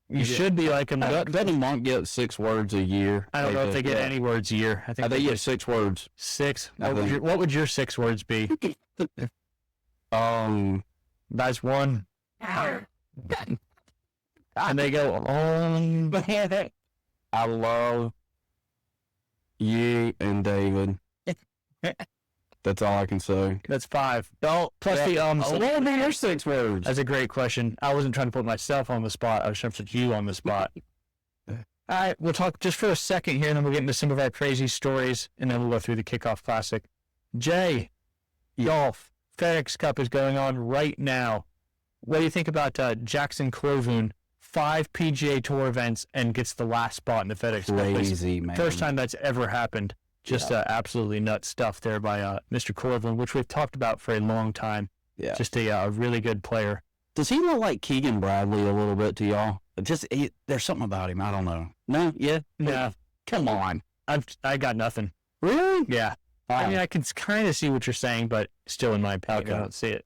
A: You should be like a monk.
E: Doesn't a monk get 6 words a year?
A: I don't know if they get any words a year. I think
E: they get 6 words.
A: 6. What would your 6 words be? That's 1. And they go,
E: I love you and David. That's all I can say.
A: That's 5. Plus the
E: What would be your 6 words?
A: That's a great question. I wasn't trying to put myself on the spot. I was trying to put you on the spot. All right, we'll talk just for a second here, and then we'll get into some of our crazy stories, and then we'll go through the Kickoff Classic. Jay, golf, FedEx Cup is going on right now. What do you think about Jackson Koivun, 5 PGA Tour events, and gets the last spot in the FedEx Cup?
E: Crazy, man.
A: First time that's ever happened. Just absolutely nuts stuff there by Mr. Koivun, which we've talked about for a long time.
E: Yeah.
A: Just a really good player.
E: Does he look like Keegan Bradley a little bit to y'all? There's something about him. I don't know. No? Yeah?
A: No.
E: Come on.
A: I got nothing.
E: Really?
A: Yeah. I mean, I can kind of see what you're saying, but still, in my opinion,
E: Okay.
A: I don't see it.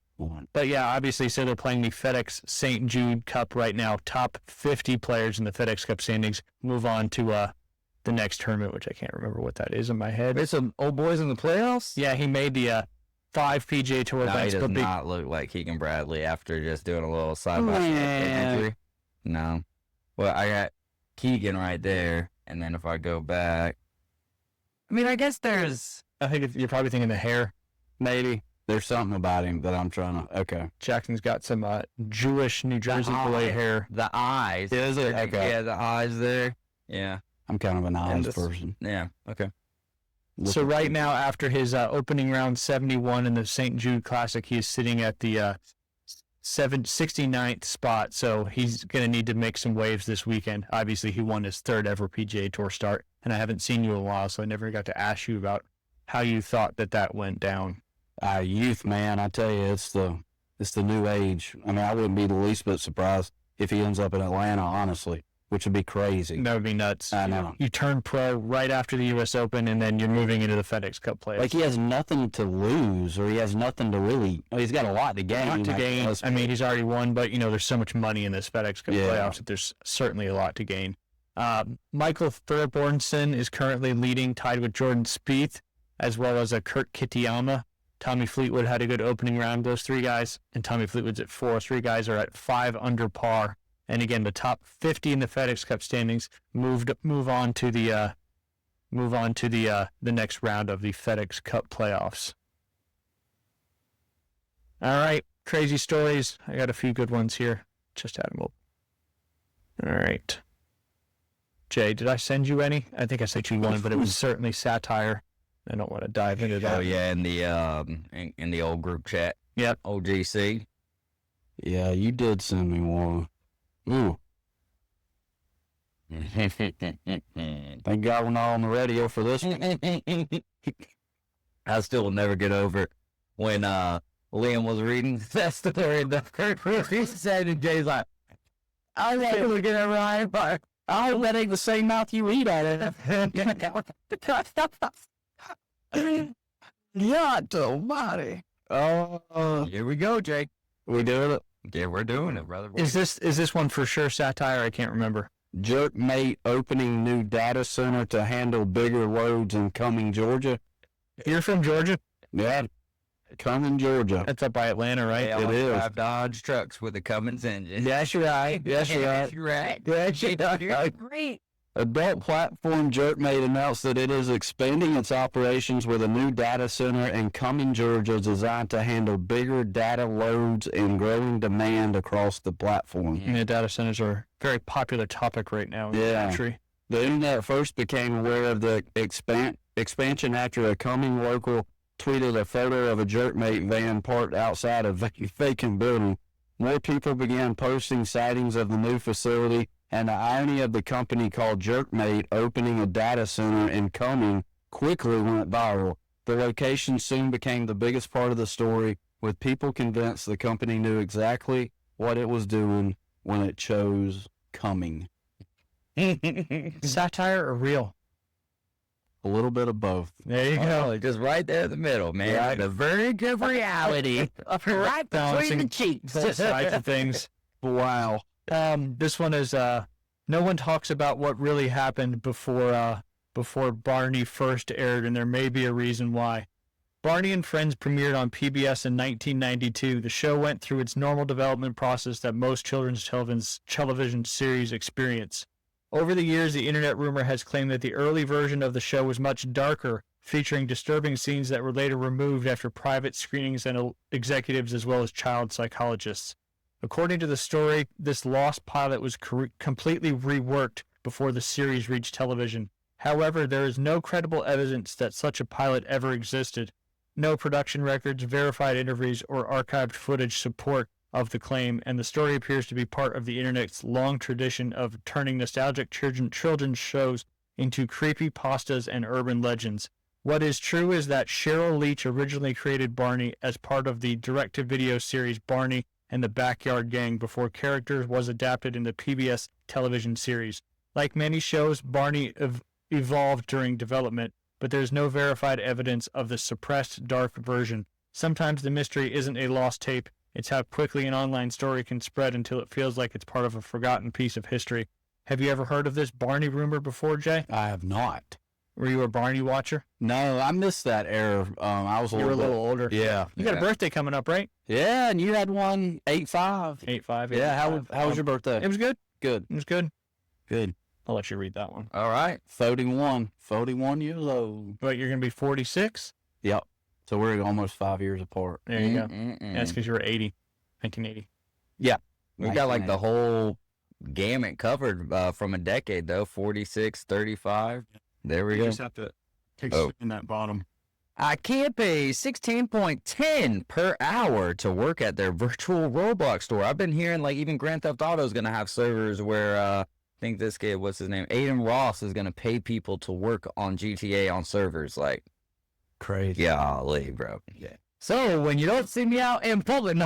A: But yeah, obviously, so they're playing the FedEx St. Jude Cup right now. Top 50 players in the FedEx Cup standings move on to the next tournament, which I can't remember what that is in my head.
F: There's some old boys in the playoffs?
A: Yeah, he made the 5 PGA Tour
F: No, he
A: events.
F: does
A: But
F: not look like Keegan Bradley after just doing a little side-by-side
E: Man.
F: injury. No. Well, I got Keegan right there, and then if I go back, I mean, I guess there's...
A: I think you're probably thinking the hair.
E: Maybe. There's something about him that I'm trying to... Okay.
A: Jackson's got some Jewish New Jersey boy hair.
F: The eyes.
E: Is it? Okay.
F: Yeah, the eyes there. Yeah.
E: I'm kind of an
F: And
E: eyes
F: this-
E: person.
F: Yeah, okay.
A: So right now, after his opening round 71 in the St. Jude Classic, he is sitting at the 69th spot. So he's going to need to make some waves this weekend. Obviously, he won his 3rd ever PGA Tour start, and I haven't seen you in a while, so I never got to ask you about how you thought that went down.
E: Youth, man, I tell you, it's the new age. I mean, I wouldn't be the least bit surprised if he ends up in Atlanta, honestly, which would be crazy.
A: That would be nuts.
E: I know.
A: You turn pro right after the U.S. Open, and then you're moving into the FedEx Cup playoffs.
E: Like he has nothing to lose, or he has nothing to really. Oh, he's got a lot to gain.
A: Lot to gain. I mean, he's already won, but there's so much money in this FedEx Cup
E: Yeah.
A: playoffs that there's certainly a lot to gain. Michael Thorbjornsen is currently leading, tied with Jordan Spieth, as well as Kurt Kitayama. Tommy Fleetwood had a good opening round. Those 3 guys, and Tommy Fleetwood's at 4. 3 guys are at 5 under par. And again, the top 50 in the FedEx Cup standings move on to the next round of the FedEx Cup playoffs. All right, crazy stories. I got a few good ones here. Just had them up. All right. Jay, did I send you any? I think I sent you one, but it was certainly satire. I don't want to dive into that.
F: Oh, yeah, in the old group chat.
A: Yep.
F: Old GC.
E: Yeah, you did send me one. Ooh, thank God we're not on the radio for this one.
F: I still will never get over it when Liam was reading that story in the first he said, and Jay's like, I was able to get it right, but
E: I hope that ain't the same mouth you eat at it. God almighty. Oh,
F: here we go, Jay.
E: we doing it.
F: Yeah, we're doing it, brother.
A: Is this one for sure satire? I can't remember.
E: Jerkmate opening new data center to handle bigger loads in Cumming, Georgia.
A: You're from Georgia?
E: Yeah, Cumming, Georgia.
A: That's up by Atlanta, right?
F: They all
E: It is.
F: drive Dodge trucks with a Cummins engine.
E: That's right. That's right.
F: That's right.
E: That's right.
F: Great.
E: Adult platform Jerkmate announced that it is expanding its operations with a new data center in Cumming, Georgia, designed to handle bigger data loads and growing demand across the platform.
A: Yeah, data centers are a very popular topic right now in the
E: Yeah.
A: country.
E: The internet first became aware of the expansion after a Cumming local tweeted a photo of a Jerkmate van parked outside a vacant building. More people began posting sightings of the new facility, and the irony of the company called Jerkmate opening a data center in Cumming quickly went viral. The location soon became the biggest part of the story, with people convinced the company knew exactly what it was doing when it chose Cumming.
A: Satire or real?
E: A little bit of both.
A: There you go.
F: Oh, just right there in the middle, man.
E: Right.
F: The verge of reality. Right between the cheeks.
A: Both sides of things.
E: Wow.
A: This one is no one talks about what really happened before Barney first aired, and there may be a reason why. Barney and Friends premiered on PBS in 1992. The show went through its normal development process that most children's television series experience. Over the years, the internet rumor has claimed that the early version of the show was much darker, featuring disturbing scenes that were later removed after private screenings and executives as well as child psychologists. According to the story, this lost pilot was completely reworked before the series reached television. However, there is no credible evidence that such a pilot ever existed. No production records, verified interviews, or archived footage support of the claim, and the story appears to be part of the internet's long tradition of turning nostalgic children's shows into creepy pastas and urban legends. What is true is that Cheryl Leach originally created Barney as part of the direct-to-video series Barney and the Backyard Gang before characters was adapted in the PBS television series. Like many shows, Barney evolved during development, but there's no verified evidence of the suppressed dark version. Sometimes the mystery isn't a lost tape, it's how quickly an online story can spread until it feels like it's part of a forgotten piece of history. Have you ever heard of this Barney rumor before, Jay?
E: I have not.
A: Were you a Barney watcher?
E: No, I missed that era. I was
A: You were a little older.
E: Yeah.
A: You got a birthday coming up, right?
E: Yeah, and you had one 8-5.
A: 8-5.
E: Yeah, how was your birthday?
A: It was good.
E: Good.
A: It was good.
E: Good.
A: I'll let you read that one.
F: All right.
E: 41 years old.
A: But you're going to be 46?
E: Yep. So we're almost 5 years apart.
A: There you go. That's because you were 80, 1980.
E: Yeah.
F: We got like the whole gamut covered from a decade, though. 46, 35. There we
G: You
F: go.
G: just have to take in that bottom.
F: IKEA pays $16.10 per hour to work at their virtual Roblox store. I've been hearing like even Grand Theft Auto is going to have servers where I think this kid, what's his name? Aiden Ross is going to pay people to work on GTA on servers. Like,
E: Crazy.
F: golly, bro. Yeah. So when you don't see me out in public,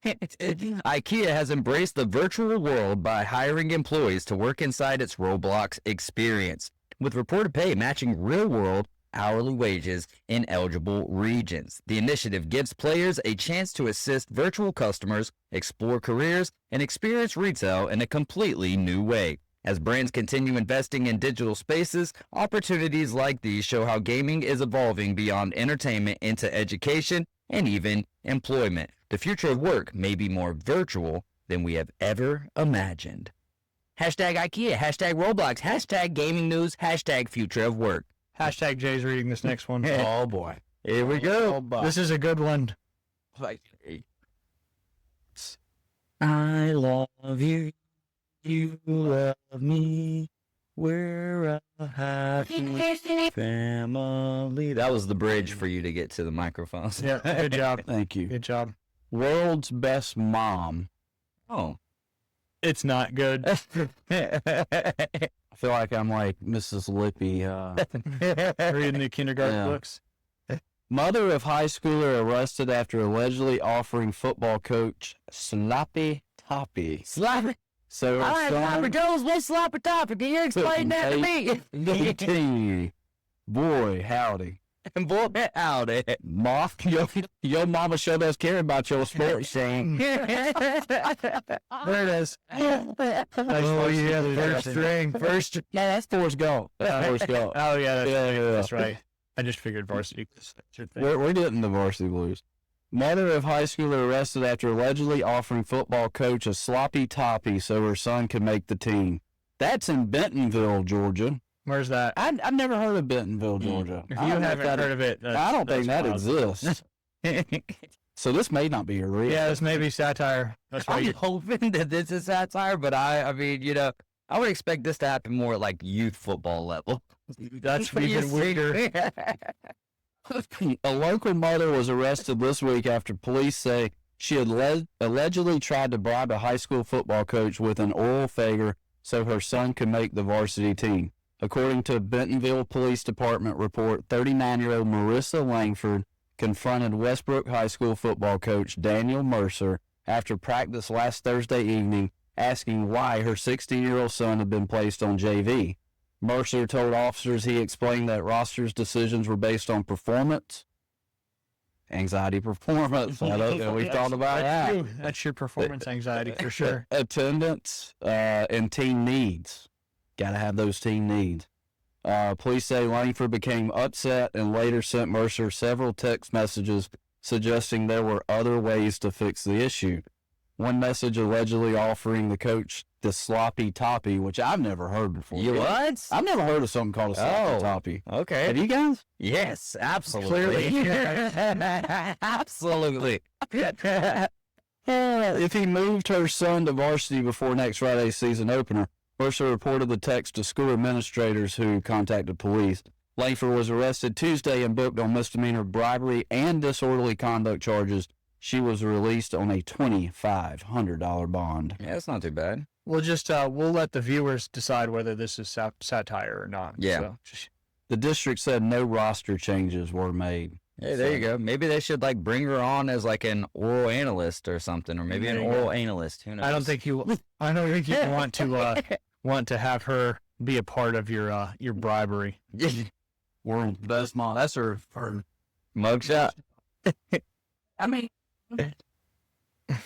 F: IKEA has embraced the virtual world by hiring employees to work inside its Roblox experience, with reported pay matching real-world hourly wages in eligible regions. The initiative gives players a chance to assist virtual customers, explore careers, and experience retail in a completely new way. As brands continue investing in digital spaces, opportunities like these show how gaming is evolving beyond entertainment into education and even employment. The future of work may be more virtual than we have ever imagined. Hashtag IKEA, hashtag Roblox, hashtag gaming news, hashtag future of work.
A: Hashtag Jay's reading this next one.
E: Oh, boy.
F: Here we go.
A: This is a good one.
F: I love you. You love me. We're a happy family. That was the bridge for you to get to the microphones.
A: Yeah, good job.
E: Thank you.
A: Good job.
E: World's best mom.
F: Oh.
A: It's not good.
E: I feel like I'm like Mrs. Lippy.
A: Reading the kindergarten
E: Yeah.
A: books.
E: Mother of high schooler arrested after allegedly offering football coach sloppy toppy.
F: Sloppy.
E: So
F: All
E: her
F: right,
E: son
F: Sloppy Joe's, what's Sloppy Toppy? Can you explain that to me?
E: 18. Boy, howdy.
F: Boy, howdy.
E: Moth, your mama sure does care about your sports team.
A: There it is. Oh, yeah, the first string.
E: Yeah, that's Forrest Gump. Forrest Gump.
A: Oh, yeah,
E: Yeah.
A: that's right. I just figured varsity.
E: We're getting the varsity blues. Mother of high schooler arrested after allegedly offering football coach a sloppy toppy so her son could make the team. That's in Bentonville, Georgia.
A: Where's that?
E: I've never heard of Bentonville, Georgia.
A: If
E: I
A: you
E: don't know if
A: haven't
E: that-
A: heard of it,
E: I don't think that
A: wild.
E: exists. So this may not be a real.
A: Yeah, this may be satire. That's why
F: I'm
A: you...
F: hoping that this is satire, but I mean, you know, I would expect this to happen more at like youth football level.
A: That's even weirder.
E: A local mother was arrested this week after police say she had allegedly tried to bribe a high school football coach with an oral favor so her son could make the varsity team. According to Bentonville Police Department report, 39-year-old Marissa Langford confronted Westbrook High School football coach Daniel Mercer after practice last Thursday evening, asking why her 16-year-old son had been placed on JV. Mercer told officers he explained that roster's decisions were based on performance, anxiety performance. I don't know. We thought about that.
A: That's your performance anxiety for sure.
E: Attendance and team needs. Got to have those team needs. Police say Langford became upset and later sent Mercer several text messages suggesting there were other ways to fix the issue. One message allegedly offering the coach the sloppy toppy, which I've never heard before.
F: You what?
E: I've never heard of something called a sloppy toppy.
F: Okay.
E: Have you guys?
F: Yes, absolutely. Absolutely.
E: If he moved her son to varsity before next Friday's season opener, Mercer reported the text to school administrators who contacted police. Langford was arrested Tuesday and booked on misdemeanor bribery and disorderly conduct charges. She was released on a $2,500 bond.
F: Yeah, that's not too bad.
A: We'll just we'll let the viewers decide whether this is satire or not.
F: Yeah.
A: So,
E: The district said no roster changes were made.
F: Hey, there you go. Maybe they should like bring her on as like an oral analyst or something, or maybe an
A: There you
F: oral
A: go.
F: analyst. Who knows?
A: I don't think you want to have her be a part of your bribery.
E: We're in Bozeman. That's her
F: Mugshot.
E: I mean,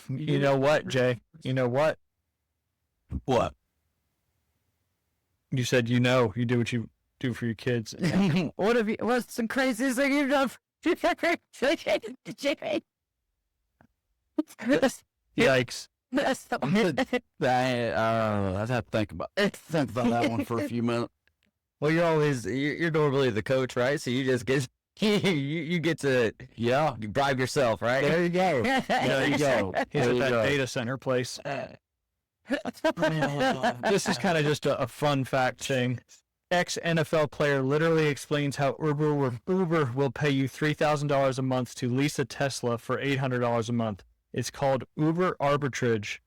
A: You know what, Jay? You know what?
E: what?
A: You said you do what you do for your kids.
F: What's the craziest thing you've done?
A: Yikes.
E: I'd have to think about that one for a few minutes.
F: Well, you're normally the coach, right? So you just get you get to bribe yourself, right?
E: There you go. There you go.
A: He's
E: There
A: at
E: you
A: that
E: go.
A: data center place. This is kind of just a fun fact thing. Ex-NFL player literally explains how Uber will pay you $3,000 a month to lease a Tesla for $800 a month. It's called Uber arbitrage.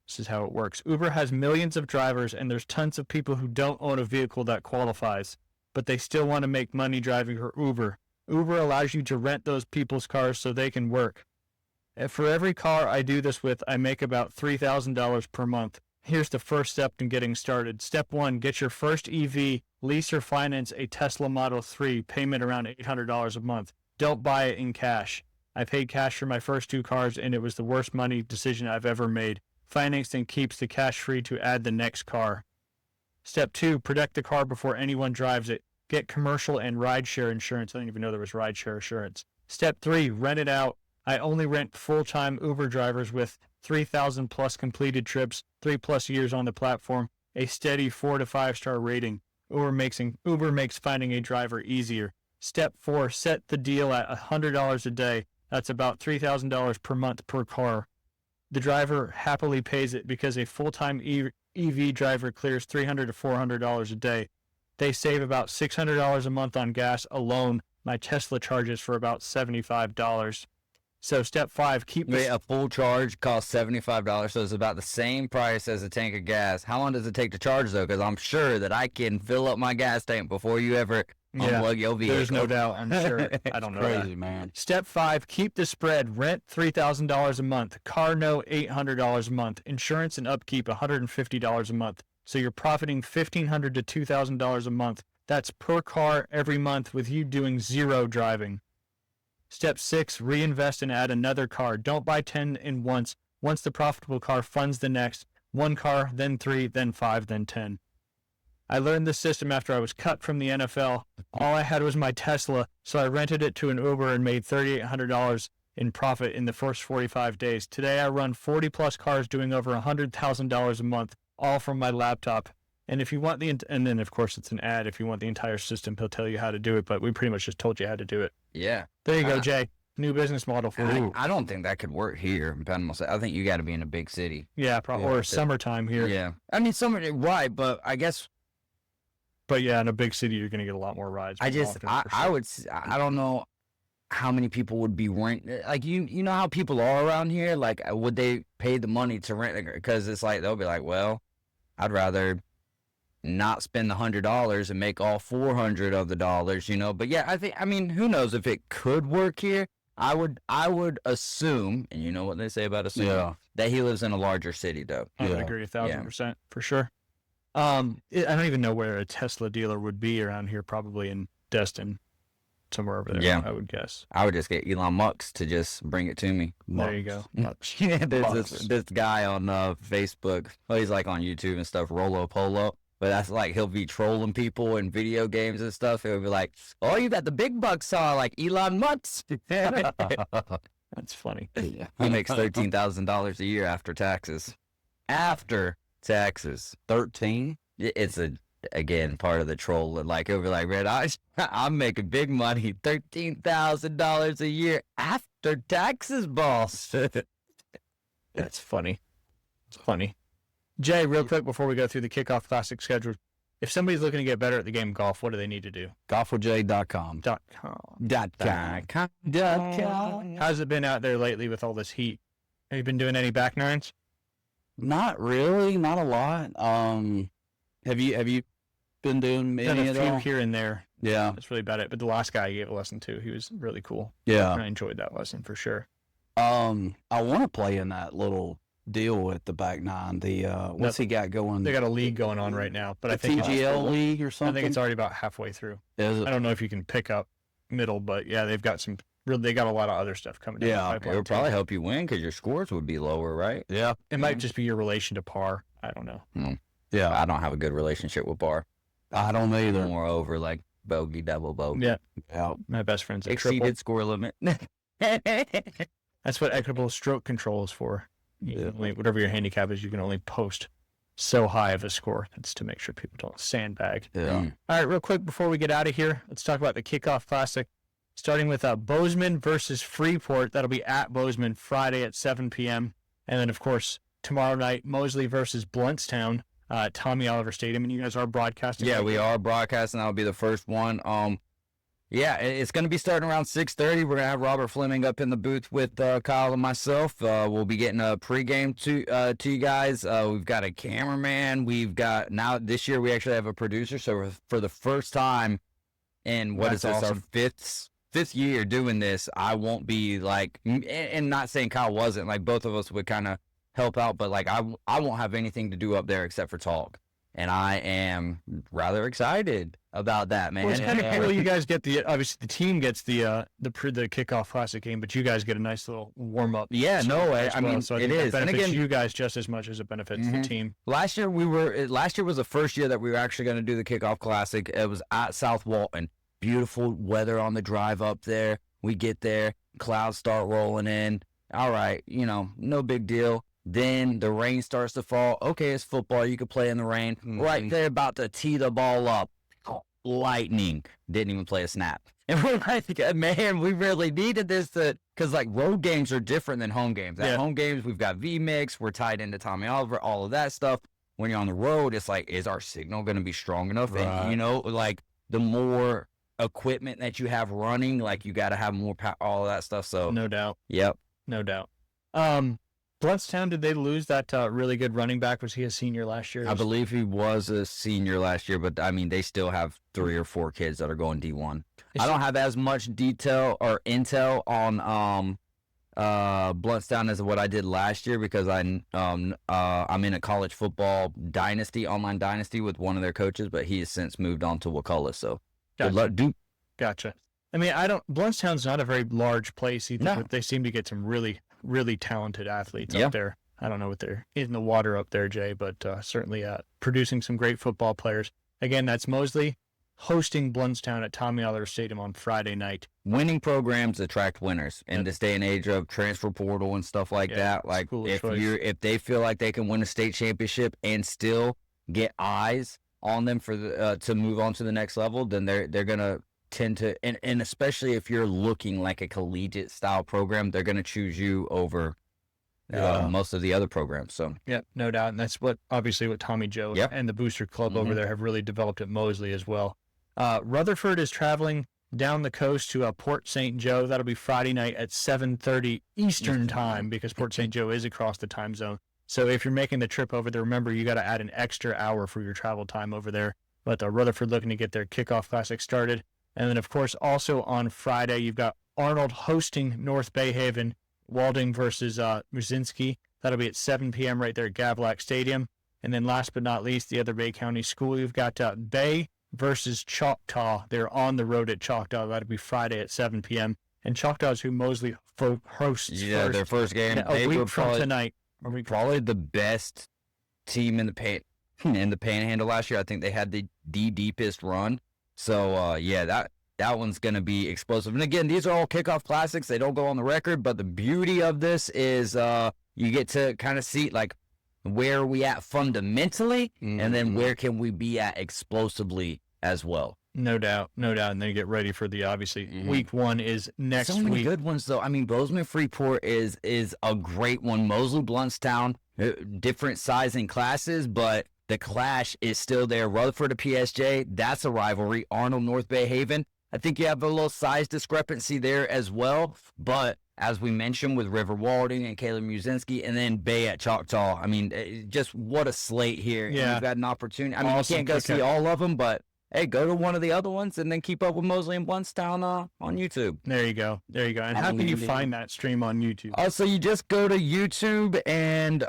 A: This is how it works. Uber has millions of drivers, and there's tons of people who don't own a vehicle that qualifies, but they still want to make money driving for Uber. Uber allows you to rent those people's cars so they can work. And for every car I do this with, I make about $3,000 per month. Here's the first step in getting started. Step 1, get your first EV, lease or finance a Tesla Model 3, payment around $800 a month. Don't buy it in cash. I paid cash for my first 2 cars, and it was the worst money decision I've ever made. Financing keeps the cash free to add the next car. Step 2, protect the car before anyone drives it. Get commercial and rideshare insurance. I didn't even know there was rideshare insurance. Step 3, rent it out. I only rent full-time Uber drivers with 3,000 plus completed trips, 3+ years on the platform, a steady 4 to 5 star rating. Uber makes finding a driver easier. Step 4, set the deal at $100 a day. That's about $3,000 per month per car. The driver happily pays it because a full-time EV driver clears $300 to $400 a day. They save about $600 a month on gas alone. My Tesla charges for about $75. So step 5,
F: Wait, a full charge costs $75, so it's about the same price as a tank of gas. How long does it take to charge, though? Because I'm sure that I can fill up my gas tank before you ever unplug your vehicle.
A: There's no doubt, I'm sure. I don't know
E: Crazy,
A: that.
E: man.
A: Step 5, keep the spread. Rent $3,000 a month. Car note $800 a month. Insurance and upkeep $150 a month. So you're profiting $1,500 to $2,000 a month. That's per car every month with you doing 0 driving. Step 6, reinvest and add another car. Don't buy 10 in once. Once the profitable car funds the next. 1 car, then 3, then 5, then 10. I learned this system after I was cut from the NFL. All I had was my Tesla, so I rented it to an Uber and made $3,800 in profit in the first 45 days. Today I run 40+ cars doing over $100,000 a month, all from my laptop. And if you want and then of course it's an ad. If you want the entire system, he'll tell you how to do it, but we pretty much just told you how to do it.
F: Yeah.
A: There you go, Jay. New business model for you.
F: I don't think that could work here in Panama City. I think you got to be in a big city.
A: Yeah, probably. Or summertime here.
F: Yeah. I mean, right, but I guess.
A: But yeah, in a big city, you're going to get a lot more rides.
F: I don't know how many people would be rent. Like, you know how people are around here? Like, would they pay the money to rent? Because it's like, they'll be like, well, I'd rather not spend the $100 and make all 400 of the dollars, But yeah, I mean, who knows if it could work here? I would assume, and you know what they say about assuming, that he lives in a larger city, though.
A: I would agree 1,000% for sure. I don't even know where a Tesla dealer would be around here. Probably in Destin, somewhere over there. Yeah, I would guess.
F: I would just get Elon Musk to just bring it to me.
A: There you go.
F: There's this guy on Facebook. Well, he's like on YouTube and stuff, Rolo Polo. But that's like, he'll be trolling people in video games and stuff. He'll be like, oh, you got the big bucks on, like Elon Musk.
A: That's funny.
F: He makes $13,000 a year after taxes. After taxes.
E: 13?
F: It's again, part of the troll. Like, he'll be like, Red, I'm making big money, $13,000 a year after taxes, boss.
A: That's funny. It's funny. Jay, real quick before we go through the Kickoff Classic schedule, if somebody's looking to get better at the game of golf, what do they need to do?
E: Golfwithjay.com.
A: .com. How's it been out there lately with all this heat? Have you been doing any back nines?
E: Not really, not a lot. Have you been doing
A: Done
E: any
A: a
E: at
A: few
E: all?
A: here and there.
E: Yeah.
A: That's really about it. But the last guy I gave a lesson to, he was really cool.
E: Yeah.
A: I enjoyed that lesson for sure.
E: I want to play in that little deal with the back nine. The what's he got going?
A: They got a league going on right now, but
E: the
A: I think
E: TGL league or
A: I
E: something.
A: think it's already about halfway through.
E: Is it?
A: I don't know if you can pick up middle, but yeah, they've got some. They got a lot of other stuff coming down the
E: Yeah,
A: pipeline.
F: It would probably help you win because your scores would be lower, right?
E: Yeah.
A: It might just be your relation to par. I don't know.
E: Yeah.
F: I don't have a good relationship with bar.
E: I don't either.
F: Moreover, like bogey, double bogey.
A: Yeah,
E: Yeah.
A: my best friend's a triple.
F: Exceeded score limit.
A: That's what equitable stroke control is for. Whatever your handicap is, you can only post so high of a score. That's to make sure people don't sandbag.
E: Yeah.
A: All right, real quick before we get out of here, let's talk about the Kickoff Classic, starting with Bozeman versus Freeport. That'll be at Bozeman Friday at 7 p.m. And then, of course, tomorrow night, Mosley versus Bluntstown at Tommy Oliver Stadium. And you guys are broadcasting.
F: Yeah, we are broadcasting. That'll be the first one. Yeah, it's going to be starting around 6:30. We're going to have Robert Fleming up in the booth with Kyle and myself. We'll be getting a pregame to you guys. We've got a cameraman. We've got now this year we actually have a producer. So for the first time in
A: That's
F: our
A: awesome.
F: fifth year doing this, I won't be like, and not saying Kyle wasn't, like both of us would kind of help out, but like I won't have anything to do up there except for talk. And I am rather excited about that, man.
A: Well, it's kind of cool. You guys get obviously the team gets the Kickoff Classic game, but you guys get a nice little warm up.
F: Yeah, no way. I mean,
A: so I
F: it
A: think that
F: is. And
A: benefits
F: again,
A: you guys just as much as it benefits the team.
F: last year was the first year that we were actually going to do the Kickoff Classic. It was at South Walton. Beautiful weather on the drive up there. We get there, clouds start rolling in. All right, no big deal. Then the rain starts to fall. Okay, it's football. You can play in the rain. Right there, about to tee the ball up. Lightning. Didn't even play a snap. And we're like, man, we really needed this because like road games are different than home games. At home games, we've got V-Mix. We're tied into Tommy Oliver, all of that stuff. When you're on the road, it's like, is our signal going to be strong enough?
E: Right.
F: And, like the more equipment that you have running, like you got to have more power, all of that stuff. So,
A: No doubt.
F: Yep.
A: No doubt. Bluntstown, did they lose that really good running back? Was he a senior last year?
F: I believe he was a senior last year, but I mean, they still have 3 or 4 kids that are going D1. I don't have as much detail or intel on Bluntstown as what I did last year because I'm in a college football online dynasty with one of their coaches, but he has since moved on to Wakulla. So good luck, Duke.
A: Gotcha. I mean, Bluntstown's not a very large place either,
F: No.
A: but they seem to get some really, really talented athletes
F: Yeah.
A: up there. I don't know what they're in the water up there, Jay, but certainly producing some great football players. Again, that's Mosley hosting Bluntstown at Tommy Oliver Stadium on Friday night.
F: Winning programs attract winners in this day and age of transfer portal and stuff like that. Like
A: school
F: if
A: choice.
F: if they feel like they can win a state championship and still get eyes on them for to move on to the next level, then they're gonna tend to, and especially if you're looking like a collegiate style program, they're gonna choose you over most of the other programs. So
A: Yeah, no doubt. And that's obviously what Tommy Joe
F: Yep.
A: and the Booster Club over there have really developed at Mosley as well. Rutherford is traveling down the coast to Port St. Joe. That'll be Friday night at 7:30 Eastern time because Port St. Joe is across the time zone. So if you're making the trip over there, remember you got to add an extra hour for your travel time over there. But Rutherford looking to get their Kickoff Classic started. And then, of course, also on Friday, you've got Arnold hosting North Bay Haven, Walding versus Murzynski. That'll be at 7 p.m. right there at Gavlack Stadium. And then last but not least, the other Bay County school, you've got Bay versus Choctaw. They're on the road at Choctaw. That'll be Friday at 7 p.m. And Choctaw is who Mosley hosts
F: their first game.
A: a
F: They were
A: week from tonight.
F: probably the best team in the Panhandle last year. I think they had the deepest run. So that one's gonna be explosive. And again, these are all kickoff classics. They don't go on the record, but the beauty of this is you get to kind of see like where are we at fundamentally, and then where can we be at explosively as well.
A: No doubt. And then you get ready for the, obviously, week 1 is next
F: So many
A: week.
F: good ones, though. I mean, Bozeman Freeport is a great one. Mosley Bluntstown, different sizing classes, but the clash is still there. Rutherford to PSJ, that's a rivalry. Arnold, North Bay Haven, I think you have a little size discrepancy there as well. But as we mentioned with River Walding and Caleb Murzynski, and then Bay at Choctaw, I mean, just what a slate here.
A: Yeah.
F: You've got an opportunity. I mean,
A: Awesome.
F: you can't go see all of them, but hey, go to one of the other ones and then keep up with Mosley and Bluntstown on YouTube.
A: There you go. And how can you find that stream on YouTube?
F: So you just go to YouTube and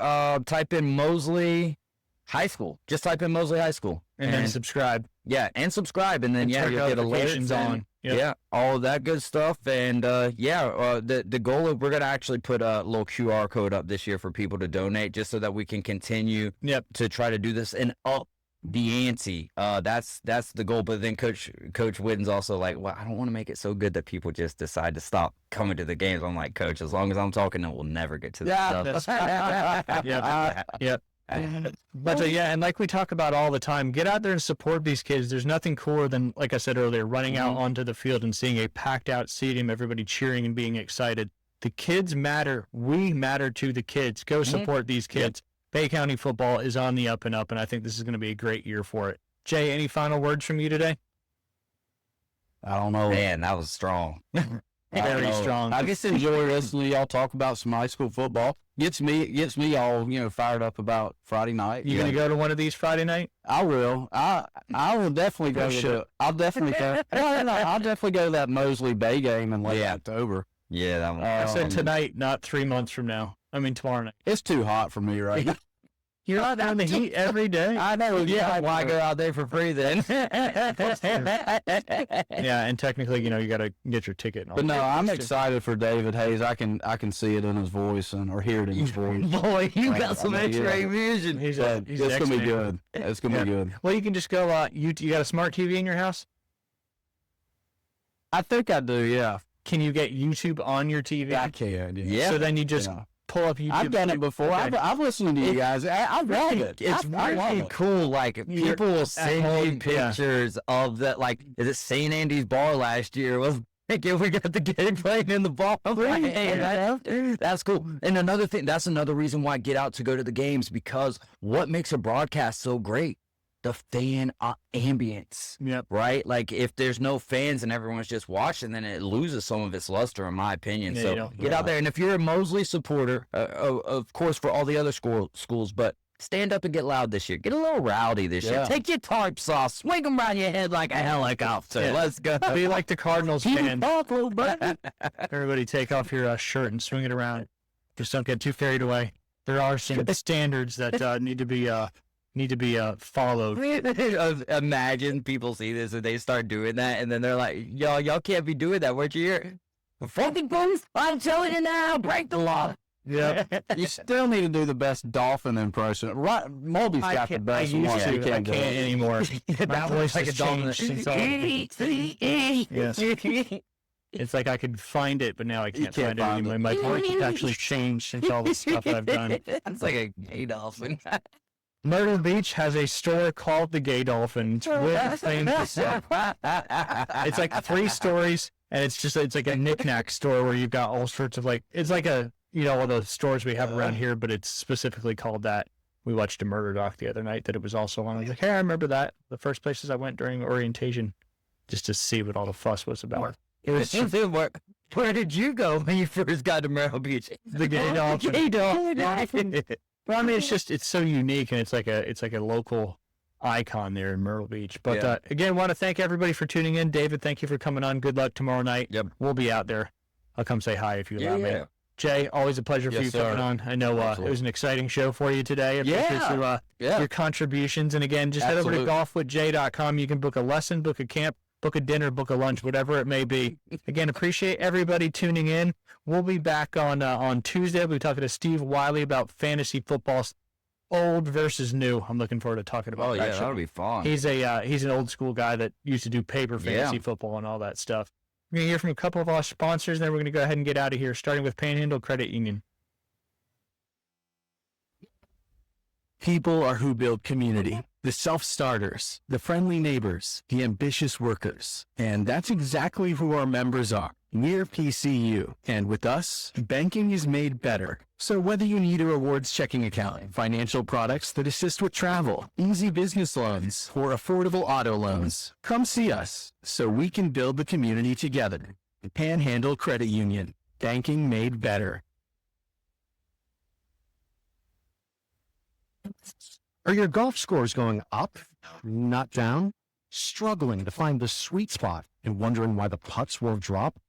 F: type in Mosley High School. Just type in Mosley High School.
A: And then subscribe.
F: Yeah, and subscribe. And then,
A: turn
F: you'll get
A: notifications
F: alerts
A: on. Yep.
F: Yeah, all of that good stuff. And, the goal is we're going to actually put a little QR code up this year for people to donate just so that we can continue to try to do this and up the ante. That's the goal. But then Coach Whitten's also like, well, I don't want to make it so good that people just decide to stop coming to the games. I'm like, Coach, as long as I'm talking, it will never get to that stuff.
A: Yep. But and like we talk about all the time, get out there and support these kids. There's nothing cooler than, like I said earlier, running out onto the field and seeing a packed out stadium, everybody cheering and being excited. The kids matter. We matter to the kids. Go support these kids. Bay County football is on the up and up, and I think this is going to be a great year for it. Jay, any final words from you today?
E: I don't know.
F: Man, that was strong.
A: Very strong.
E: I just enjoy listening to y'all talk about some high school football. Gets me all fired up about Friday night.
A: You gonna go to one of these Friday night?
E: I will. I will definitely go to. I'll definitely go. I'll definitely go to that Mosley Bay game in late October.
F: Yeah, that one.
A: I said tonight, not 3 months from now. I mean tomorrow night.
E: It's too hot for me right now.
A: You're out in the heat every day.
E: I know.
F: Yeah, why go out there for free then?
A: Yeah, and technically, you got to get your ticket. And all
E: But no,
A: that.
E: I'm excited for David Hayes. I can see it in his voice or hear it in his voice.
F: Boy, you got some X-ray vision.
A: He's
E: It's gonna be
A: X-Man.
E: good. It's gonna be good.
A: Well, you can just go. You got a smart TV in your house?
E: I think I do. Yeah.
A: Can you get YouTube on your TV?
E: I can.
F: Yeah.
A: So then you just pull up YouTube.
E: I've done it before.
A: Okay.
E: I've listened to you guys. I love it.
F: It's
E: I love
F: really
E: it.
F: cool. Like, people will send
A: home,
F: me pictures of that. Like, is it St. Andy's Bar last year? Was thinking we got the game playing in the bar. I'm like, hey, that's cool. And another thing, that's another reason why I get out to go to the games, because what makes a broadcast so great? The fan ambience.
A: Yep.
F: Right? Like, if there's no fans and everyone's just watching, then it loses some of its luster, in my opinion.
A: Yeah,
F: So get out there. And if you're a Mosley supporter, of course, for all the other schools, but stand up and get loud this year. Get a little rowdy this year. Take your tarps off. Swing them around your head like a helicopter.
A: Yeah.
F: Let's go.
A: Be like the Cardinals
F: Keep
A: fans.
F: it up, little buddy.
A: Everybody take off your shirt and swing it around. Just don't get too carried away. There are some standards that need to be followed.
F: Imagine people see this and they start doing that, and then they're like, y'all can't be doing that. Where'd you hear it? Fucking police, I'm telling you now, break the law.
A: Yeah.
E: You still need to do the best dolphin impression. Right, Mulvey's got the
A: I
E: best
A: used
E: one.
A: to.
E: You
A: I
E: can't
A: can't
E: do it.
A: anymore. My
F: That
A: voice
F: was like
A: has
F: a dominant.
A: changed since Yes. It's like I could find it, but now I can't find it
E: find
A: anymore.
E: it.
A: My voice has actually changed since all the stuff I've done.
F: It's like a gay dolphin.
A: Myrtle Beach has a store called the Gay Dolphin. It's really famous. It's like 3 stories, and it's like a knick-knack store where you've got all sorts of it's like all the stores we have around here, but it's specifically called that. We watched a murder doc the other night that it was also on. I was like, hey, I remember that. The first places I went during orientation just to see what all the fuss was about.
F: It was where did you go when you first got to Myrtle Beach?
A: The Gay Dolphin.
F: Gay Dolphin.
A: Well, I mean, it's so unique, and it's like a local icon there in Myrtle Beach. But again, want to thank everybody for tuning in. David, thank you for coming on. Good luck tomorrow night.
F: Yep.
A: We'll be out there. I'll come say hi if you allow me.
F: Yeah.
A: Jay, always a pleasure for
E: Yes,
A: you
E: sir.
A: coming on. I know it was an exciting show for you today. I appreciate your contributions. And again, just head over to golfwithjay.com. You can book a lesson, book a camp, book a dinner, book a lunch, whatever it may be. Again, appreciate everybody tuning in. We'll be back on Tuesday. We'll be talking to Steve Wiley about fantasy football, old versus new. I'm looking forward to talking about that.
F: That'll be fun.
A: He's an old school guy that used to do paper fantasy football and all that stuff. We're going to hear from a couple of our sponsors, and then we're going to go ahead and get out of here, starting with Panhandle Credit Union.
H: People are who build community. The self-starters, the friendly neighbors, the ambitious workers. And that's exactly who our members are. We're PCU, and with us, banking is made better. So whether you need a rewards checking account, financial products that assist with travel, easy business loans, or affordable auto loans, come see us so we can build the community together. Panhandle Credit Union, banking made better.
I: Are your golf scores going up, not down? Struggling to find the sweet spot and wondering why the putts won't drop?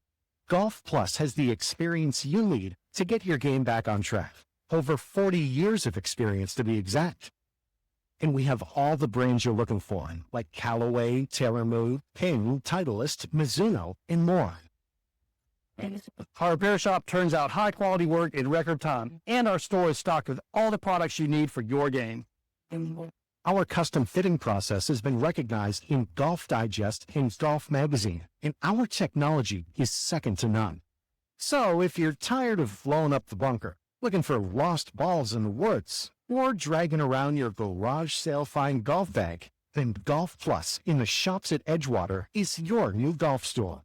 I: Golf Plus has the experience you need to get your game back on track. Over 40 years of experience to be exact. And we have all the brands you're looking for, like Callaway, TaylorMade, Ping, Titleist, Mizuno, and more.
A: Our repair shop turns out high-quality work in record time, and our store is stocked with all the products you need for your game.
I: Our custom fitting process has been recognized in Golf Digest and Golf Magazine, and our technology is second to none. So if you're tired of blowing up the bunker, looking for lost balls in the woods, or dragging around your garage sale fine golf bag, then Golf Plus in the shops at Edgewater is your new golf store.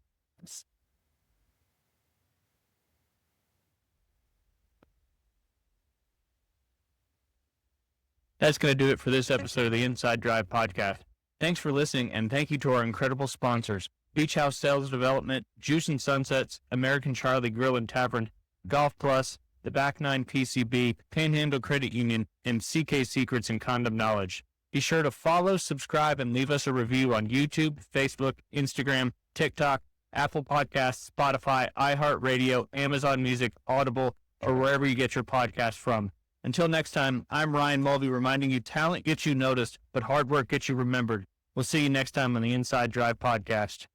A: That's going to do it for this episode of the Inside Drive podcast. Thanks for listening, and thank you to our incredible sponsors: Beach House Sales Development, Juice and Sunsets, American Charlie Grill and Tavern, Golf Plus, the Back 9 PCB, Panhandle Credit Union, and CK Secrets and Condom Knowledge. Be sure to follow, subscribe, and leave us a review on YouTube, Facebook, Instagram, TikTok, Apple Podcasts, Spotify, iHeartRadio, Amazon Music, Audible, or wherever you get your podcasts from. Until next time, I'm Ryan Mulvey reminding you talent gets you noticed, but hard work gets you remembered. We'll see you next time on the Inside Drive podcast.